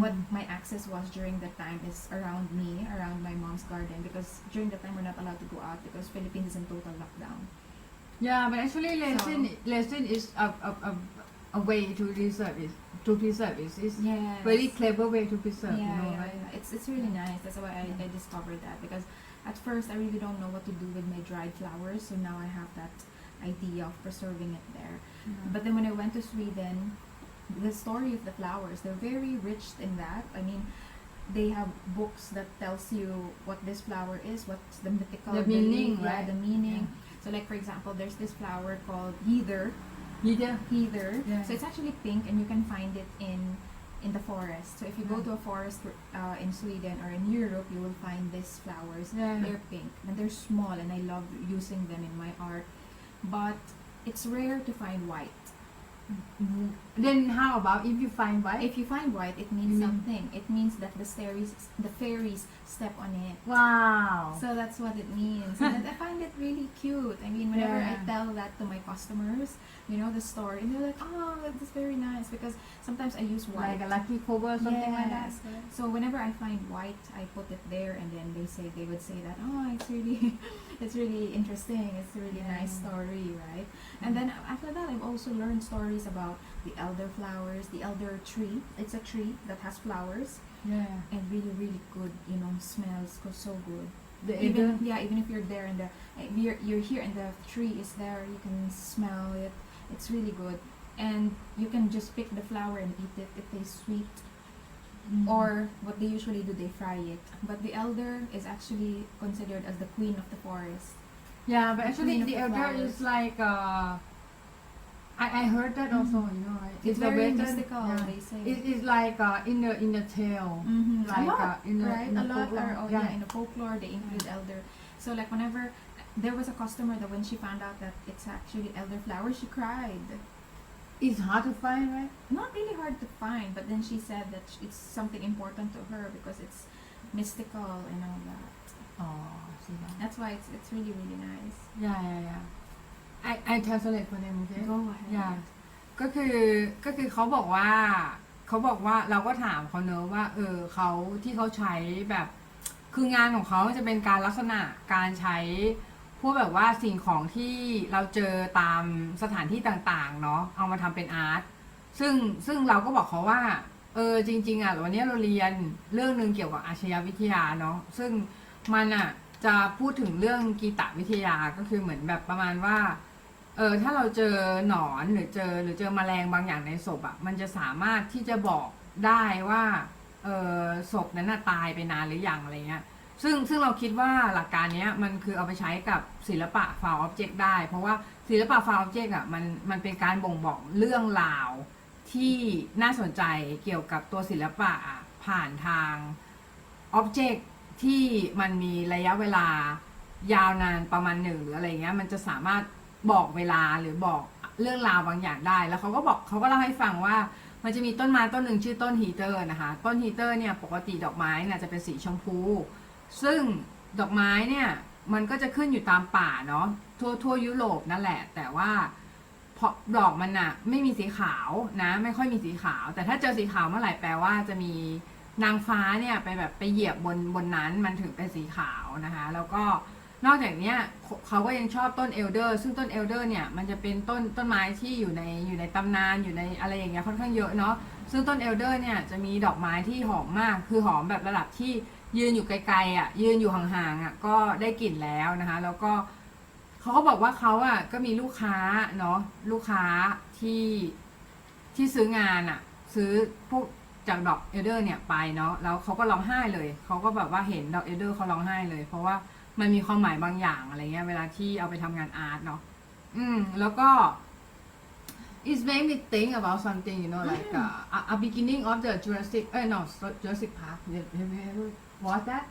what my access was during that time is around me around my mom's garden because during that time we're not allowed to go out because Philippines is in total lockdown yeah but actually resin is a way to preserve it it's very clever way to preserve you know right it's really nice that's why I discovered that because at first I really don't know what to do with my dried flowers so now I have that idea of preserving it there but then when I went to Sweden the story of the flowers they're very rich in that I mean they have books that tells you what this flower is what's the mythical the meaning belief, right the meaning so like for example there's this flower called heather so it's actually pink and you can find it in the forest so if you go to a forest in Sweden or in Europe you will find these flowers they're pink and they're small and I love using them in my art but it's rare to find white then how about if you find white if you find white it means something it means that the fairies step on it wow so that's what it means and I find it really cute I mean whenever I tell that to my customers you know the story and they're like oh that's very nice because sometimes I use white like a lucky cover or something like that so whenever I find white I put it there and then they would say that oh it's really interesting it's a really nice story right and then after that I've also learned stories about the elder flowers the elder tree it's a tree that has flowers Yeah. and really really good, smells so good. The Even odor. even if you're there and you're here and the tree is there, you can smell it. It's really good, and you can just pick the flower and eat it. It tastes sweet. Or what they usually do, they fry it. But the elder is actually considered as the queen of the forest. Yeah, but actually Queen of the the elder flowers. is like I heard that also, right? It's a very western- mystical, yeah. they say. It is like in the tale. A Like lot, in the right? in the A lot folklore. are Yeah. in the folklore they include elder. So like whenever there was a customer that when she found out that it's actually elder flower, she cried. It's hard to find, right? Not really hard to find, but then she said that it's something important to her because it's mystical and all that. Oh, see that. That's why it's really really nice. Yeah. I translate for them, okay? Go ahead. Yeah. ก็คือเขาบอกว่าเราก็ถามเขาเนอะว่าเขาที่เขาใช้แบบคืองานของเขาจะเป็นการลักษณะการใช้พวกแบบว่าสิ่งของที่เราเจอตามสถานที่ต่างๆเนาะเอามาทำเป็นอาร์ตซึ่งเราก็บอกเขาว่าจริงๆอ่ะวันนี้เราเรียนเรื่องนึงเกี่ยวกับอาชญาวิทยาเนาะซึ่งมันอ่ะจะพูดถึงเรื่องกีตวิทยาก็คือเหมือนแบบประมาณว่าถ้าเราเจอหนอนหรือเจอแมลงบางอย่างในศพอ่ะมันจะสามารถที่จะบอกได้ว่าศพนั้นน่ะตายไปนานหรือยังอะไรเงี้ยซึ่งเราคิดว่าหลักการนี้มันคือเอาไปใช้กับศิลปะ found object ได้เพราะว่าศิลปะ found object อ่ะมันเป็นการบ่งบอกเรื่องราวที่น่าสนใจเกี่ยวกับตัวศิลปะผ่านทาง object ที่มันมีระยะเวลายาวนานประมาณหนึ่งหรืออะไรเงี้ยมันจะสามารถบอกเวลาหรือบอกเรื่องราวบางอย่างได้แล้วเขาก็เล่าให้ฟังว่ามันจะมีต้นไม้ต้นหนึ่งชื่อต้นฮีเตอร์นะคะต้นฮีเตอร์เนี่ยปกติดอกไม้เนี่ยจะเป็นสีชมพูซึ่งดอกไม้เนี่ยมันก็จะขึ้นอยู่ตามป่าเนาะทั่วยุโรปนั่นแหละแต่ว่าเพราะดอกมันอะไม่มีสีขาวนะไม่ค่อยมีสีขาวแต่ถ้าเจอสีขาวเมื่อไหร่แปลว่าจะมีนางฟ้าเนี่ยไปเหยียบบนนั้นมันถึงเป็นสีขาวนะคะแล้วก็นอกจากนี้เขาก็ยังชอบต้นเอลเดอร์ซึ่งต้นเอลเดอร์เนี่ยมันจะเป็นต้นไม้ที่อยู่ในตำนานอยู่ในอะไรอย่างเงี้ยค่อนข้างเยอะเนาะซึ่งต้นเอลเดอร์เนี่ยจะมีดอกไม้ที่หอมมากคือหอมแบบระดับที่ยืนอยู่ไกลๆอ่ะยืนอยู่ห่างๆอ่ะก็ได้กลิ่นแล้วนะคะแล้วก็เขาก็บอกว่าเขาอ่ะก็มีลูกค้าเนาะลูกค้าที่ซื้องานอ่ะซื้อพวกจากดอกเอลเดอร์เนี่ยไปเนาะแล้วเขาก็ร้องไห้เลยเขาก็แบบว่าเห็นดอกเอลเดอร์เขาร้องไห้เลยเพราะว่ามันมีความหมายบางอย่างอะไรเงี้ยเวลาที่เอาไปทำงานอาร์ตเนาะแล้วก็ it made me think about something like a beginning of the Jurassic Jurassic Park have you watched that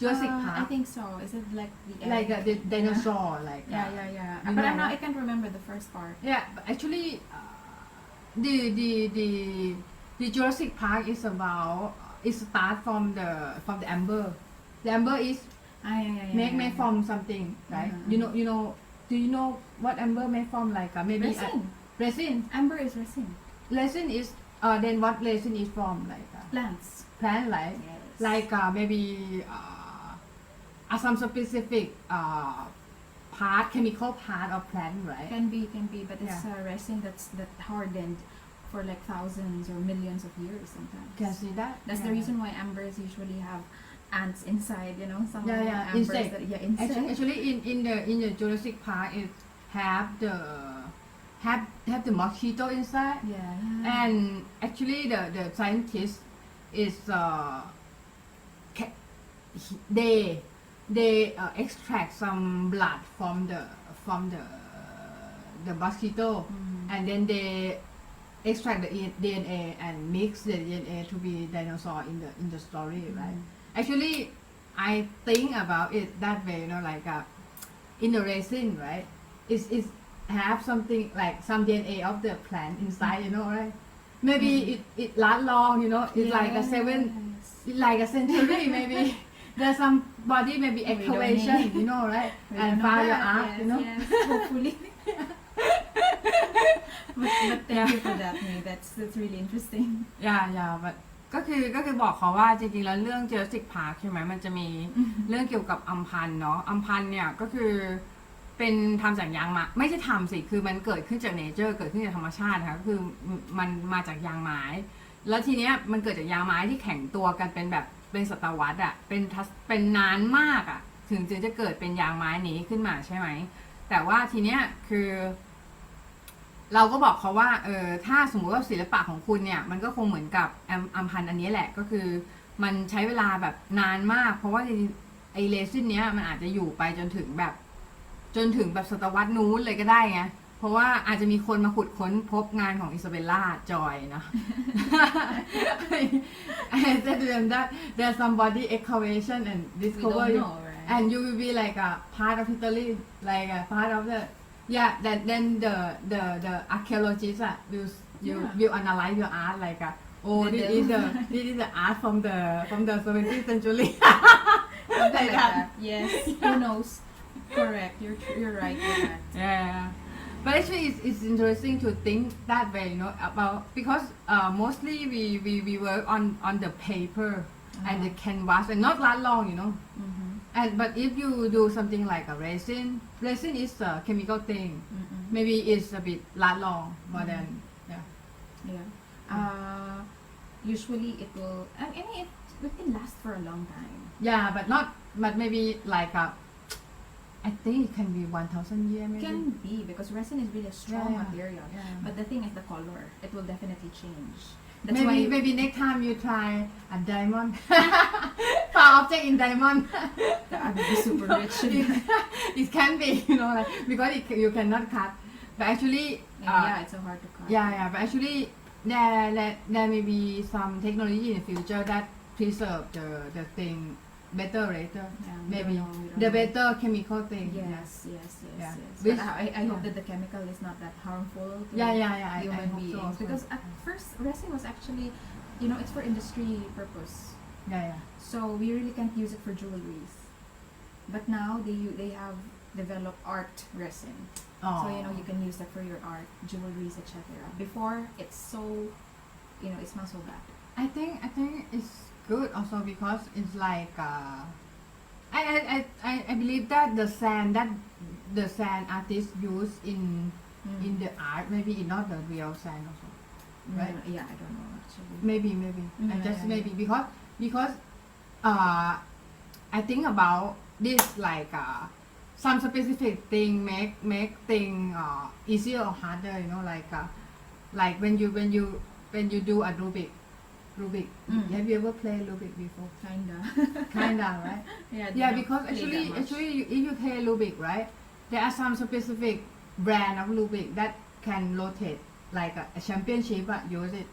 Jurassic Park I think so. Is it like the egg? like the dinosaur like Yeah. you But know, I can't remember the first part. yeah but actually the Jurassic Park is about it start from the amber the amber is Yeah. made from something right do you know what amber made from like maybe resin Amber is resin. resin is then what resin is from like Plants. plant right Yes. like maybe some specific part chemical part of plant right Can be, but it's resin that hardened for like thousands or millions of years sometimes. can see that That's the reason why ambers usually have ants inside, some ambers insect. Insect. Actually in the Jurassic Park it have the mosquito inside Yeah. and actually the scientist is they extract some blood from the mosquito and then they extract the DNA and mix the DNA to be dinosaur in the story right actually I think about it that way like in the resin right is have something like some DNA of the plant inside right maybe it last long it's like a like a century maybe there's some body maybe excavation right and find your art Yes, hopefully. but thank you for that, May. That's really interesting. yeah but ก็คือบอกเขาว่าจริงๆแล้วเรื่อง Jurassic Park ใช่ไหมมันจะมีเรื่องเกี่ยวกับอัมพันธ์เนาะอัมพันธ์เนี่ยก็คือเป็นทำจากยางไม้ไม่ใช่ทำสิคือมันเกิดขึ้นจากเนเจอร์เกิดขึ้นจากธรรมชาตินะคะก็คือมันมาจากยางไม้ แล้วทีเนี้ยมันเกิดจากยางไม้ที่แข็งตัวกันเป็นแบบเป็นศตวรรษอะเป็นนานมากอะถึงจะเกิดเป็นยางไม้นี้ขึ้นมาใช่ไหมแต่ว่าทีเนี้ยคือเราก็บอกเขาว่าถ้าสมมุติว่าศิลปะของคุณเนี่ยมันก็คงเหมือนกับอัมพันธ์อันนี้แหละก็คือมันใช้เวลาแบบนานมากเพราะว่าไอเรซินเนี้ยมันอาจจะอยู่ไปจนถึงแบบศตวรรษนู้นเลยก็ได้ไงเพราะว่าอาจจะมีคนมาขุดค้นพบงานของอิซาเบลล่าจอยนะ I said to them that there's somebody excavation and We discover don't you know, right? and you will be like a part of history like a part of the then the archaeologists will analyze your art like this is the art from the 17th century Something like that. that. Yes. Who knows? Correct. You're right with that. Yeah, but actually it's interesting to think that way, about because mostly we work on the paper and the canvas and not that long, Mm-hmm. and but if you do something like a resin is a chemical thing, Mm-hmm. maybe it's a bit that long more than Yeah. Usually it will. I mean, it can last for a long time. but maybe like I think it can be 1,000 years maybe. Can be because resin is really a strong Yeah. material. Yeah. But the thing is the color. It will definitely change. That's why Maybe next time you try a diamond, found object in diamond. I would be super rich. It can be, like, because you cannot cut. But actually, Yeah, it's so hard to cut. but actually, there may be some technology in the future that preserve the thing better later. Yeah, Maybe we don't know. the better chemical thing. Yes. Yeah. But Which- I hope that the chemical is not that harmful to Yeah. I human hope so beings also. because at first resin was actually, it's for industry purpose. Yeah. So we really can't use it for jewelries. But now they have developed art resin. Oh. So you can use that for your art, jewelries, etc. Before it's so, it smells so bad. I think it's good also because it's like I believe that the sand artists use in the art maybe it's not the real sand also. Right. Yeah, I don't know actually. Maybe I just Yeah. maybe because I think about this like some specific thing make thing easier or harder, like when you do a Rubik. Have you ever played Rubik before? Kinda, right? Yeah, because actually if you play Rubik, right, there are some specific brand of Rubik that can rotate like a championship use it.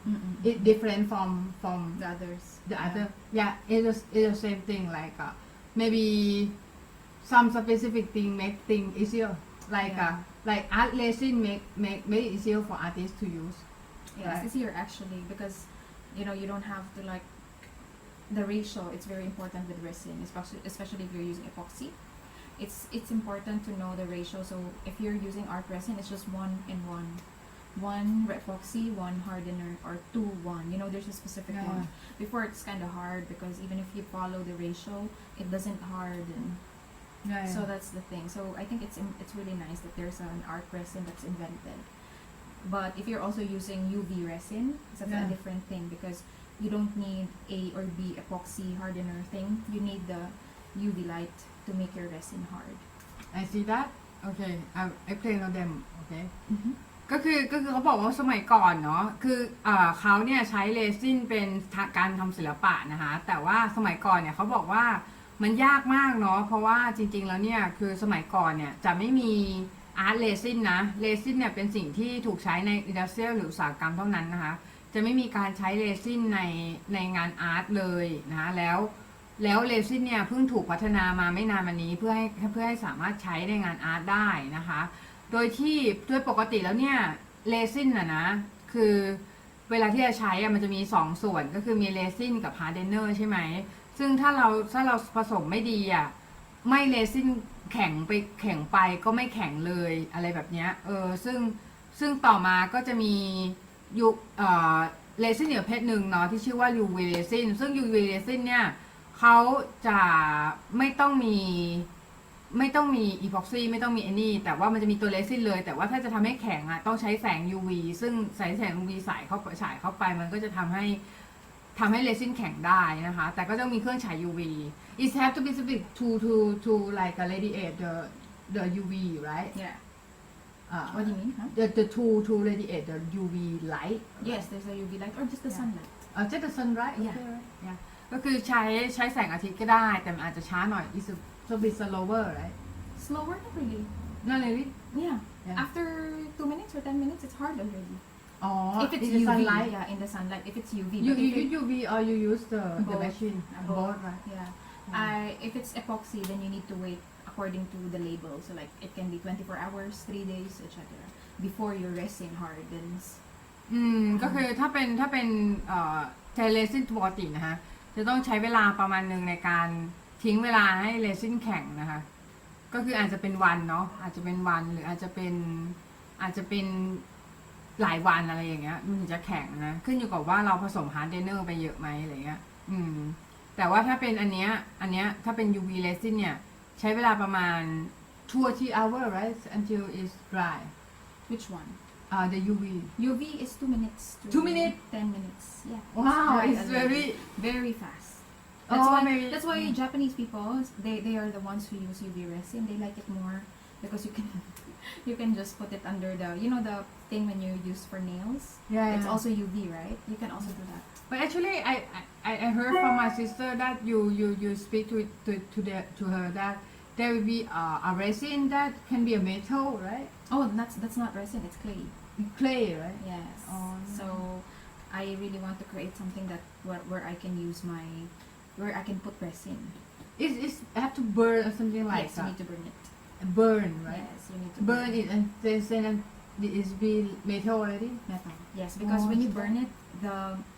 It different from the others. the other. Yeah, it's the same thing like maybe some specific thing make thing easier like Yeah. Like art resin make it easier for artists to use. Yes, Right. it's here actually because you don't have to like the ratio. It's very important with resin, especially if you're using epoxy. It's important to know the ratio. So if you're using art resin, it's just 1:1. 1 epoxy, 1 hardener, or 2:1. There's a specific Yeah. one. Before it's kind of hard because even if you follow the ratio, it doesn't harden. Yeah. So that's the thing. So I think it's really nice that there's an art resin that's invented. But if you're also using UV resin, that's Yeah. a different thing because you don't need A or B epoxy hardener thing. You need the UV light to make your resin hard. I see that. Okay, I play on them. Okay. ก็คือเขาบอกว่าสมัยก่อนเนาะคือเขาเนี่ยใช้เรซินเป็นการทำศิลปะนะคะแต่ว่าสมัยก่อนเนี่ยเขาบอกว่ามันยากมากเนาะเพราะว่าจริงๆแล้วเนี่ยคือสมัยก่อนเนี่ยจะไม่มีอาร์ตเรซินนะเรซินเนี่ยเป็นสิ่งที่ถูกใช้ในอินดัสเทรียลหรืออุตสาหกรรมเท่านั้นนะคะจะไม่มีการใช้เรซินในงานอาร์ตเลยนะคะแล้วเรซินเนี่ยเพิ่งถูกพัฒนามาไม่นานมานี้เพื่อให้สามารถใช้ในงานอาร์ตได้นะคะโดยปกติแล้วเนี่ยเรซินนะคือเวลาที่จะใช้มันจะมี2ส่วนก็คือมีเรซินกับฮาร์เดนเนอร์ใช่ไหมซึ่งถ้าเราผสมไม่ดีไม่เรซินแข็งไปก็ไม่แข็งเลยอะไรแบบเนี้ยซึ่งต่อมาก็จะมีเรซินอีกประเภทหนึ่งเนาะที่ชื่อว่า UV เรซินซึ่ง UV เรซินเนี่ยเขาจะไม่ต้องมี ไม่ต้องมีอีพ็อกซี่ไม่ต้องมีไอ้นี่แต่ว่ามันจะมีตัวเรซินเลยแต่ว่าถ้าจะทำให้แข็งอ่ะต้องใช้แสง UV ซึ่งใส่แสง UV ฉายเข้าไปมันก็จะทำให้เรซินแข็งได้นะคะแต่ก็ต้องมีเครื่องฉาย UV it have to be specific to like radiate the UV right Yeah. What do you mean? Huh? the to radiate the UV light Yes, there's a UV light or just the sunlight. just the sunlight Yeah. okay right yeah ก็คือใช้แสงอาทิตย์ก็ได้แต่มันอาจจะช้าหน่อย it's a bit slower right Slower, not really. not really Yeah. Yeah. After 2 minutes or 10 minutes, it's hard already. If If it's in the UV, sunlight yeah, in the sunlight. If it's UV, you but if use UV or you use the Both. machine Both. both right yeah. If it's epoxy, then you need to wait according to the label. So like it can be 24 hours, 3 days, etc. Before your resin hardens. ก็คือถ้าเป็นใช้เรซินปกตินะคะจะต้องใช้เวลาประมาณหนึ่งในการทิ้งเวลาให้เรซินแข็งนะคะก็คืออาจจะเป็นวันเนาะอาจจะเป็นวันหรืออาจจะเป็นหลายวันอะไรอย่างเงี้ยมันถึงจะแข็งนะขึ้นอยู่กับว่าเราผสมฮาร์ดเดนเนอร์ไปเยอะไหมอะไรเงี้ยแต่ว่าถ้าเป็นอันเนี้ยถ้าเป็น UV resin เนี่ยใช้เวลาประมาณ 2 or 3 hours right until it's dry Which one? the UV UV is 2 minutes. 2 minutes? 10 minutes. Yeah. wow Right, it's already. very Very fast. maybe That's why Japanese people they are the ones who use UV resin. They like it more because you can just put it under the the thing when you use for nails. yeah It's also UV, right? You can also do that. but actually I heard from my sister that you speak to her that there will be a resin that can be a metal right Oh, that's not resin. It's clay. clay right Yes. Oh, So I really want to create something that where I can use where I can put resin. it's have to burn or something like Yes, you that need to burn it. burn right Yes, you need to burn it and then it's be metal already metal. Yes, because Oh, when you so- burn it, the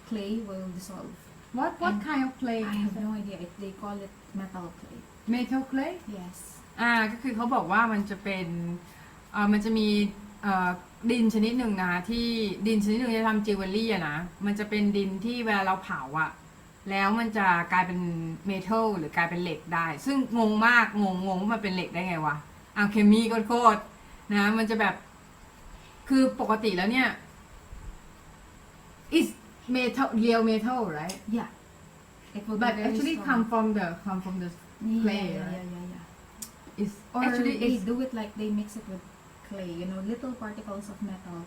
clay will dissolve. what And kind of clay I have no idea. They call it metal clay. metal clay Yes. ก็คือเขาบอกว่ามันจะเป็นมันจะมีดินชนิดหนึ่งนะคะที่ดินชนิดหนึ่งจะทำจิวเวลรี่อะนะมันจะเป็นดินที่เวลาเราเผาอะแล้วมันจะกลายเป็นเมทัลหรือกลายเป็นเหล็กได้ ซึ่งงงมากงงว่ามันเป็นเหล็กได้ไงวะเอาเคมีโคตรนะมันจะแบบคือปกติแล้วเนี่ย is metal real metal right Yeah. It will but be very actually strong. come from the clay Yeah, right yeah. is Or actually they is do it like they mix it with clay. Little particles of metal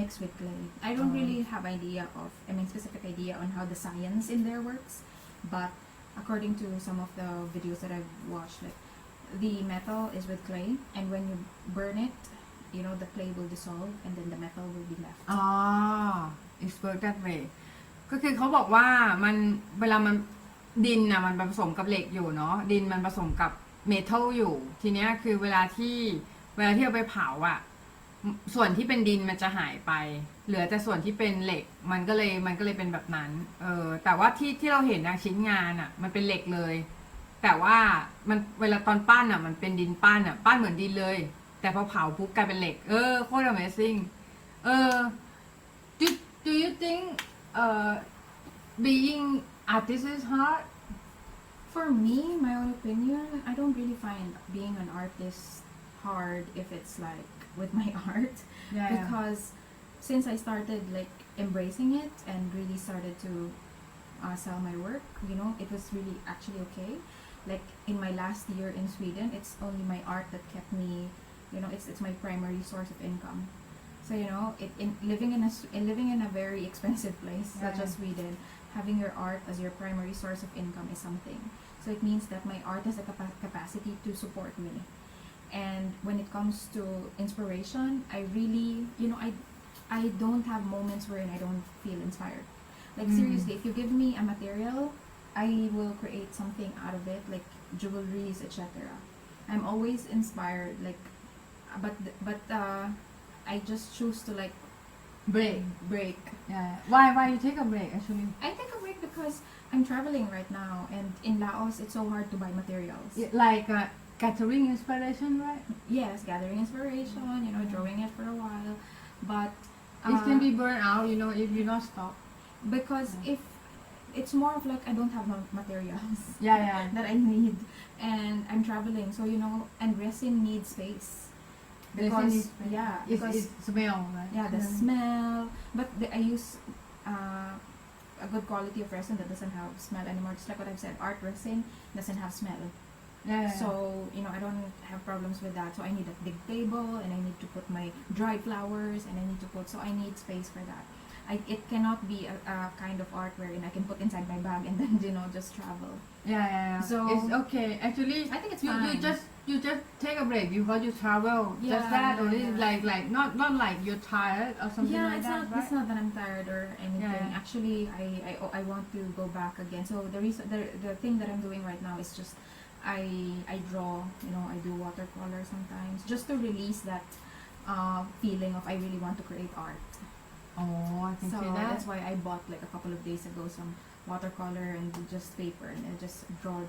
mixed with clay. I don't really have specific idea on how the science in there works, but according to some of the videos that I've watched, like the metal is with clay, and when you burn it, the clay will dissolve, and then the metal will be left. it's work that way ก็คือเขาบอกว่ามันเวลามันดินน่ะมันผสมกับเหล็กอยู่เนาะดินมันผสมกับเมทัลอยู่ทีเนี้ยคือเวลาที่เอาไปเผาอ่ะส่วนที่เป็นดินมันจะหายไปเหลือแต่ส่วนที่เป็นเหล็กมันก็เลยเป็นแบบนั้นแต่ว่าที่เราเห็นนะชิ้นงานอ่ะมันเป็นเหล็กเลยแต่ว่ามันเวลาตอนปั้นอ่ะมันเป็นดินปั้นอ่ะปั้นเหมือนดินเลยแต่พอเผาปุ๊บกลายเป็นเหล็กโคตร amazing do you think being artist is hard For me, my own opinion, I don't really find being an artist hard if it's like with my art, because since I started like embracing it and really started to sell my work, it was really actually okay. Like in my last year in Sweden, it's only my art that kept me, it's my primary source of income. So living in a very expensive place such as Sweden, having your art as your primary source of income is something. So it means that my art has a capacity to support me. And when it comes to inspiration, I really, I don't have moments wherein I don't feel inspired. Like seriously, if you give me a material, I will create something out of it, like jewelries, etc. I'm always inspired, like, but I just choose to like break. Yeah. Why you take a break actually? I take a break because I'm traveling right now, and in Laos it's so hard to buy materials. Like gathering inspiration, right? Yes, gathering inspiration, drawing it for a while, but It can be burned out, if you not stop. because if it's more of like I don't have materials yeah. that I need, and I'm traveling, so and resin needs space. Because It's smell, right? yeah, the smell. But I use a good quality of resin that doesn't have smell anymore. Just like what I've said, art resin doesn't have smell. Yeah. So I don't have problems with that. So I need a big table, and I need to put my dried flowers, and I need to put. So I need space for that. It cannot be a kind of art wherein I can put inside my bag and then just travel. Yeah. So it's okay. Actually, I think it's you fine. you just take a break because you travel. Yeah, just that, or yeah. like not like you're tired or something Yeah, like it's that, not. right? It's not that I'm tired or anything. Yeah. Actually, I want to go back again. So the thing that I'm doing right now is just I draw. I do watercolor sometimes just to release that feeling of I really want to create art. Oh, I can So see that. that's why I bought like a couple of days ago some watercolor and just paper, and I just draw.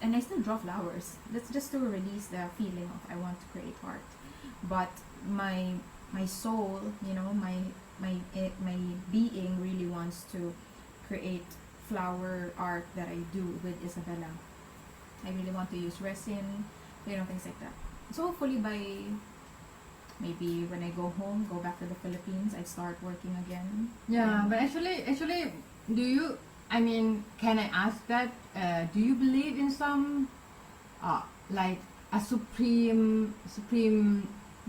And I still draw flowers. That's just to release the feeling of I want to create art. But my soul, my being really wants to create flower art that I do with Izabella. I really want to use resin, things like that. So hopefully by maybe when I go home, go back to the Philippines, I start working again. Yeah, but actually, do you? I mean, can I ask that? Do you believe in some, like a supreme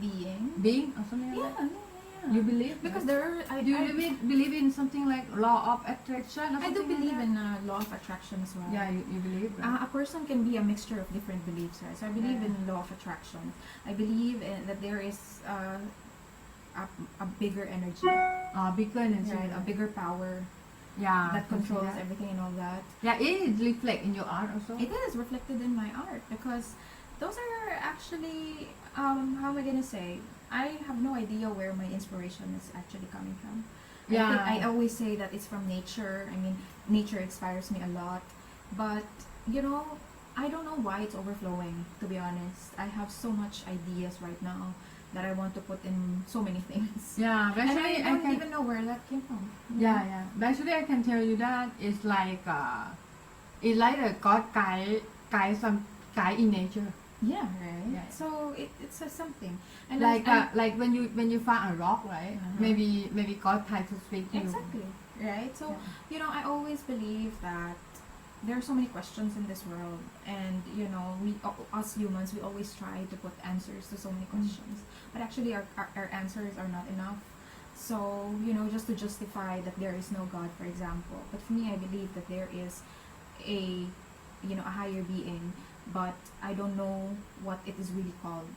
being. or something like Yeah, that? yeah. You believe? Because Do you believe in something like law of attraction? Or I do something like believe that? in law of attraction as well. Yeah, you believe. Right? A person can be a mixture of different beliefs, right? So I believe Yeah. in law of attraction. I believe that there is a bigger energy, Bigger energy. right? A bigger power Yeah. that I can see controls that. everything and all that. Yeah, it is reflect in your art also. It is reflected in my art because those are actually how am I gonna say? I have no idea where my inspiration is actually coming from. Yeah. I always say that it's from nature. I mean, nature inspires me a lot, but I don't know why it's overflowing. To be honest, I have so much ideas right now that I want to put in so many things. Yeah, but And actually, I don't even know where that came from. Yeah. But actually, I can tell you that it's like a God guide in nature. Yeah, right. Yeah. So it says something. And Like I- like when you find a rock, right? Uh-huh. Maybe God tried to speak to you. Exactly. Right. So I always believe that there are so many questions in this world, and we us humans, we always try to put answers to so many questions, but actually our answers are not enough. So just to justify that there is no God, for example. But for me, I believe that there is a a higher being, but I don't know what it is really called.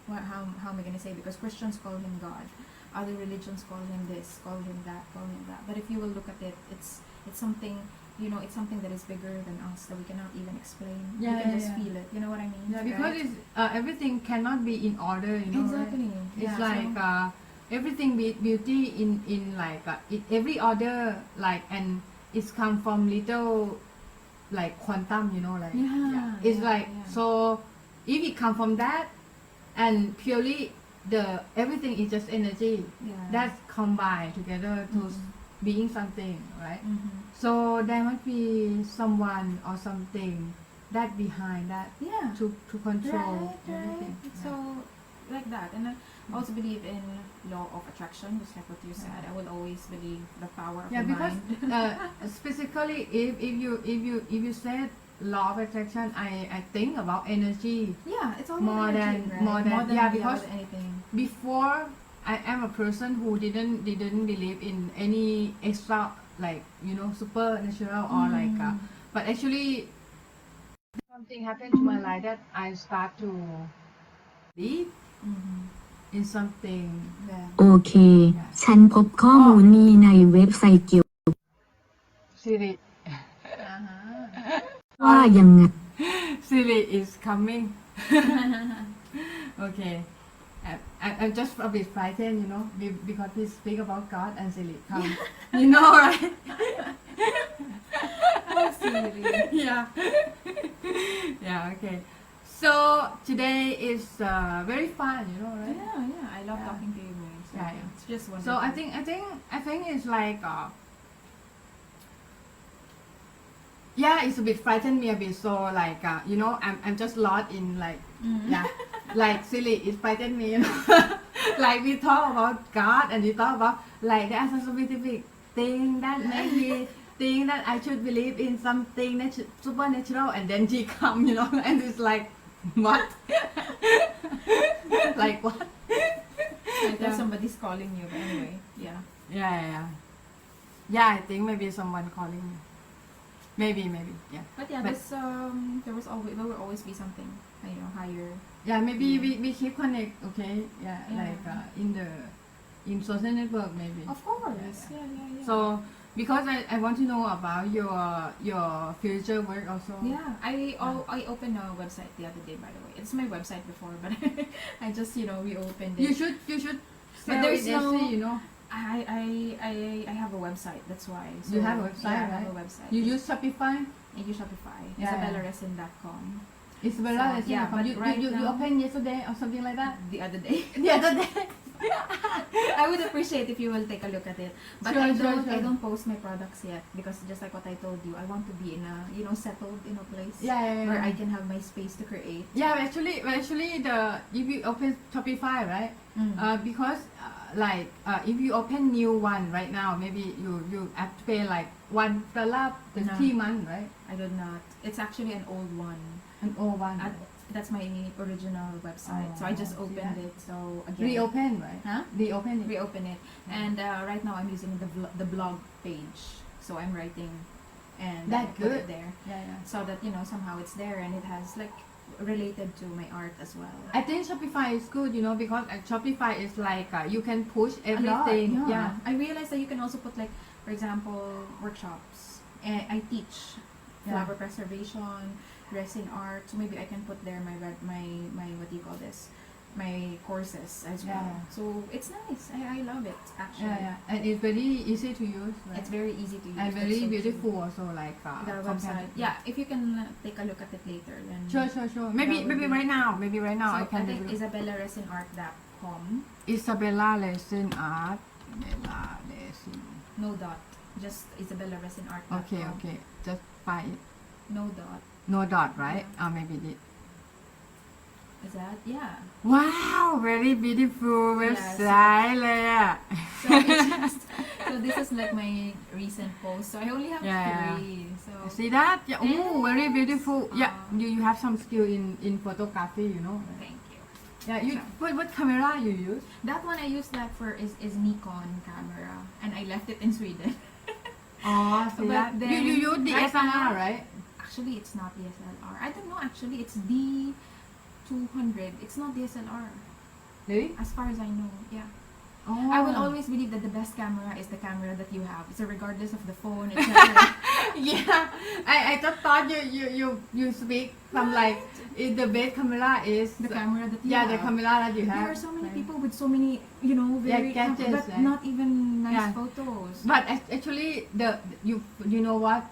How am I gonna say? Because Christians call him God, other religions call him this, call him that. But if you will look at it, it's something. It's something that is bigger than us that we cannot even explain. Yeah, we can yeah, just yeah. feel it. You know what I mean? Yeah, because Right? it's everything cannot be in order. Exactly. Right? It's Yeah, like so- everything beauty in like in every order, like, and it's come from little like quantum. Like Yeah, it's yeah, like yeah. so if it come from that and purely the everything is just energy Yeah. that's combined together to Mhm. being something, right? Mhm. So there must be someone or something that behind that Yeah. to control Right. everything. So like that, and I also believe in law of attraction, just like what you said. I will always believe the power of Yeah, the because mind. specifically if you said law of attraction, I think about energy Yeah, it's all more about than- energy, right? more than- yeah, because- anything. before. I am a person who didn't believe in any extra, like supernatural or like but actually something happened to my life that I start to believe in something. Yeah. โอเค ฉันพบข้อมูลนี้ในเว็บไซต์เกี่ยว Siri Uh-huh. ว่ายังไง Siri is coming. Okay. I'm just a bit frightened, because we speak about God and Siri come. Right? Oh, Siri. Yeah. Yeah, okay. So today is very fun, right? Yeah. I love Yeah. talking to you, man. So Yeah. It's just wonderful. So I think it's like yeah, it's a bit frightened me a bit. So like, you know, I'm just lost in like, yeah, like silly. It frightened me. You know? Like we talk about God and we talk about like there are some specific thing that make me think that I should believe in something supernatural, and then she come, you know, and it's like, what? Like what? Like that somebody's calling you, but anyway, yeah. Yeah, I think maybe someone calling me. Maybe, yeah. But yeah, But- there will always be something, you know, higher. Yeah, maybe we keep connect, okay? Yeah, Yeah. like in social network maybe. Of course. Yeah. Yeah. So because I want to know about your future work also. Yeah, I opened a website the other day, by the way. It's my website before, but I just, you know, reopened it. You should sell there's it, no- Etsy, you know. I have a website, that's why. So, You have a website, yeah, I right? have a website. You use Shopify? I use Shopify. Yeah. Izabella.resin.com. Isabella, So, yeah, but you right you now- opened yesterday or something like that? The other day. The other day. I would appreciate if you will take a look at it. But Sure, I sure. don't post my products yet because just like what I told you, I want to be in a, you know, settled in a place Yeah. where I can have my space to create. Yeah, actually, if you open Shopify, right? Because if you open new one right now, maybe you have to pay like $1 the No. 3 months, right? I did not. It's actually an old one. An old one. That's my original website. So I just Oh, opened yeah. it. So again, Reopen, right? Huh? Reopen it. Reopen it. And right now I'm using the blog page. So I'm writing and That's I put good. it there Yeah. so that, you know, somehow it's there and it has like related to my art as well. I think Shopify is good, you know, because Shopify is like you can push A lot, everything. Yeah. I realized that you can also put like, for example, workshops. I teach flower preservation, resin art. So maybe I can put there my what do you call this? My courses as well. Yeah. So it's nice. I love it actually. Yeah. And it's very easy to use. Right? It's very easy to use. and That's very so true. beautiful also, like The compared website. to- Yeah, if you can take a look at it later, then Sure. Maybe would be- right now. Maybe right now So I can think do it. Izabella'resinArt.com. Isabella.resin art. Bella.resin. No dot. Just Izabella'resinArt.com. Okay. Just find it. No dot. No dot, right? Maybe it. Is that? Yeah. Wow, very beautiful Yes. website เลยอะ So this is like my recent post. So I only have Yeah. 3. So See that? Yeah. Oh, very beautiful. Yeah, Wow. you have some skill in photography, you know. thank you. Yeah, you Sure. what camera you use? That one I use that for is Nikon camera, and I left it in Sweden. Oh, see But that? then You use the right DSLR, now- right? Actually, it's not DSLR. I don't know. Actually, it's D200. It's not DSLR, Really? as far as I know. Yeah. Oh. I will always believe that the best camera is the camera that you have. So regardless of the phone, it's never, Yeah, I just thought you speak from like the best camera is the camera that you yeah have. the camera that you have. There are so many people with so many, you know, very gadgets, but right? not even nice Yeah. photos. But actually, you know what?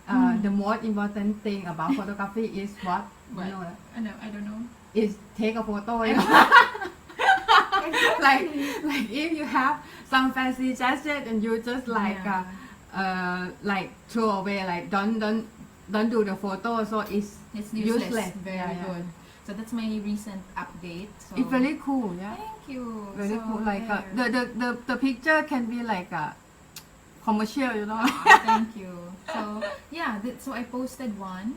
The most important thing about photography is what? What? You know that? I don't know. Is take a photo. You know? like if you have some fancy gadget and you just like Yeah. like throw away, like don't do the photo, so it's It's useless. useless. Very Yeah. good. So that's my recent update. So It's very cool, yeah. Thank you. Very So cool. Like there. the picture can be like commercial, you know. Thank you. So yeah, so I posted one.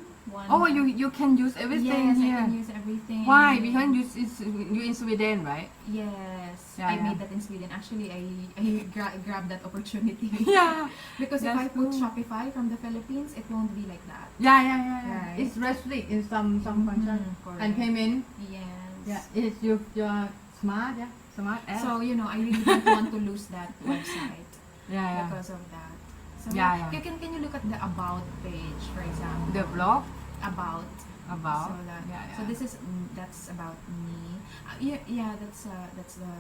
Oh, you can use everything yes, here. I can use everything. Why? Because you in Sweden, right? Yes, Yeah, I yeah. made that in Sweden. Actually, I grabbed that opportunity. Yeah. Because if That's I put cool. Shopify from the Philippines, it won't be like that. Yeah. Right. It's restrict in some function correct. and payment. Yes. Yeah, it's your smart, smart app. So you know, I really don't want to lose that website yeah. because of that. So Yeah. Can you look at the about page, for example? The blog About. about. So that, yeah. So this is that's about me. That's the,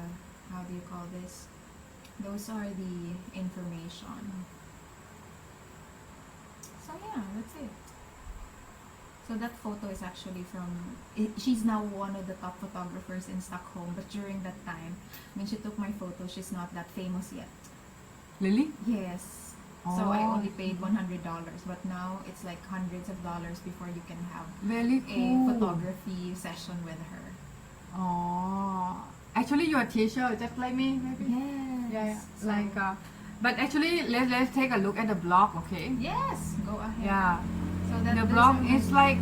how do you call this? Those are the information. So yeah, that's it. So that photo is actually from. She's now one of the top photographers in Stockholm. But during that time, when she took my photo, she's not that famous yet. Really? Yes. So I Oh, only paid $100, but now it's like hundreds of dollars before you can have very a cool. photography session with her. Oh, actually you're a teacher just like me maybe. Yes. Yeah, So- like but actually let's take a look at the blog, okay? Yes, go ahead. Yeah. So that The those blog are is my- like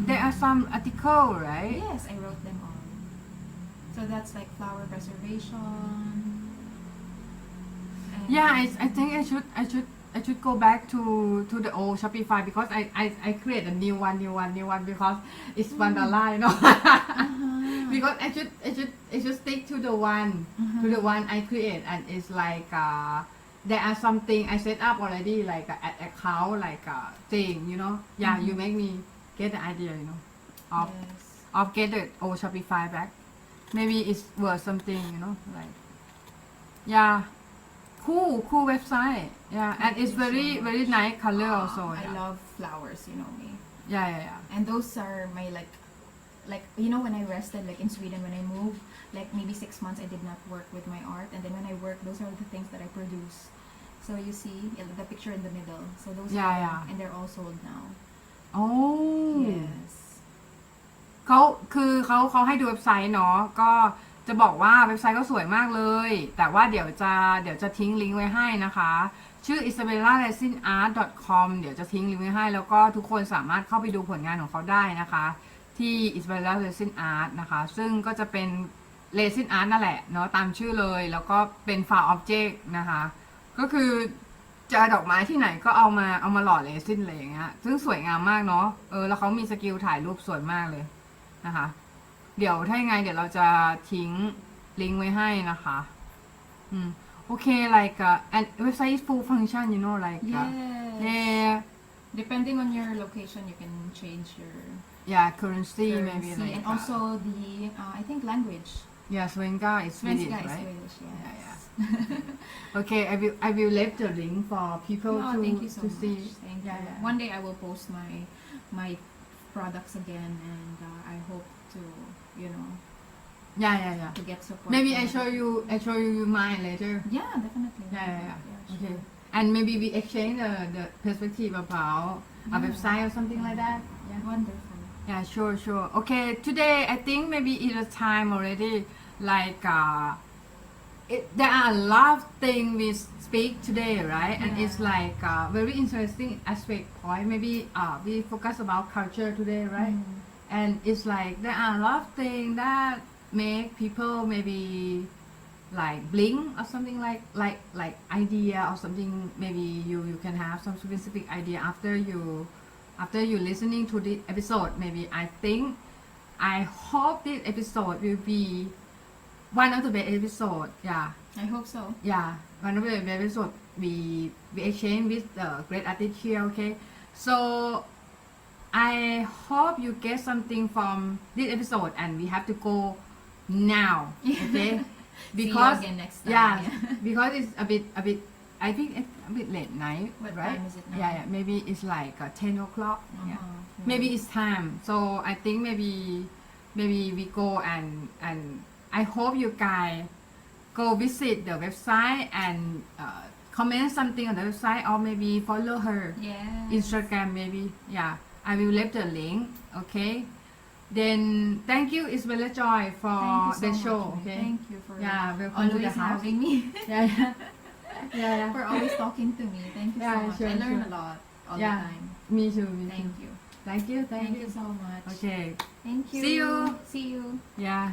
there are some article, right? Yes, I wrote them all. So that's like flower preservation. And Yeah, I think I should go back to the old Shopify because I create a new one because it's $1, you know. Uh-huh. Because I should stick to the one I create, and it's like there are something I set up already, like an account, like a thing, you know. Yeah, you make me get the idea, you know, of Yes. get the old Shopify back. Maybe it's worth something, you know, like yeah, cool website. Yeah, and Thank it's you so very much. nice color also. I Yeah. love flowers, you know me. Yeah. And those are my like you know when I rested like in Sweden when I moved like maybe 6 months I did not work with my art, and then when I work those are the things that I produce. So you see the picture in the middle. So those Yeah, are yeah. and they're all sold now. Oh. Yes. เขาให้ดูเว็บไซต์เนาะก็จะบอกว่าเว็บไซต์ก็สวยมากเลย แต่ว่าเดี๋ยวจะทิ้งลิงก์ไว้ให้นะคะ ชื่อ isabella.resin.com เดี๋ยวจะทิ้งลิงก์ไว้ให้ แล้วก็ทุกคนสามารถเข้าไปดูผลงานของเขาได้นะคะ ที่ isabella.resin art นะคะ ซึ่งก็จะเป็น resin art นั่นแหละเนาะตามชื่อเลย แล้วก็เป็น found object นะคะ ก็คือเจอดอกไม้ที่ไหนก็เอามาหล่อเรซินอะไรอย่างเงี้ยซึ่งสวยงามมากเนาะแล้วเขามีสกิลถ่ายรูปสวยมากเลยนะคะเดี๋ยวถ้ายังไงเดี๋ยวเราจะทิ้งลิงก์ไว้ให้นะคะโอเค like and website is full function you know like Yes. yeah Depending on your location, you can change your currency maybe currency like and also the I think language. Svenska is Swedish Svenska is right Swedish, yes. Yeah. Okay I will leave the link for people No, to thank you so to much. see Thank Yeah, you. yeah. One day I will post my products again, and I hope to yeah to get support. maybe I from- show you mine later Yeah, definitely. Yeah. sure. Okay. And maybe we exchange the perspective about a Yeah. website or something like that. Yeah. Wonderful. Yeah, sure. Okay, today I think maybe it's a time already. Like there are a lot of things we speak today, right? And Yeah. it's like very interesting aspect point. Maybe we focus about culture today, right? And it's like there are a lot of things that make people maybe like blink or something like idea or something. Maybe you can have some specific idea after you listening to this episode. Maybe I hope this episode will be one of the best episode. I hope so. One of the best episode we exchange with the great artist here. Okay, so I hope you get something from this episode, and we have to go now. Okay. Because See you again next time. yeah, because it's a bit I think it's a bit late night, What right? time is it now? Yeah, maybe it's like 10 o'clock. Yeah. Uh-huh. Maybe it's time. So I think maybe we go and I hope you guys go visit the website and comment something on the website, or maybe follow her Yeah. Instagram maybe. Yeah, I will leave the link. Okay. Then thank you Bella Joy for Thank you so the much, show. May. Okay. Thank you for Welcome to the always house. having me. Yeah. For always talking to me. Thank you Yeah, so much. sure, I learn sure. a lot all Yeah. the time. Me too. Thank you. Thank you. Thank you so much. Okay. Thank you. See you. See you. Yeah.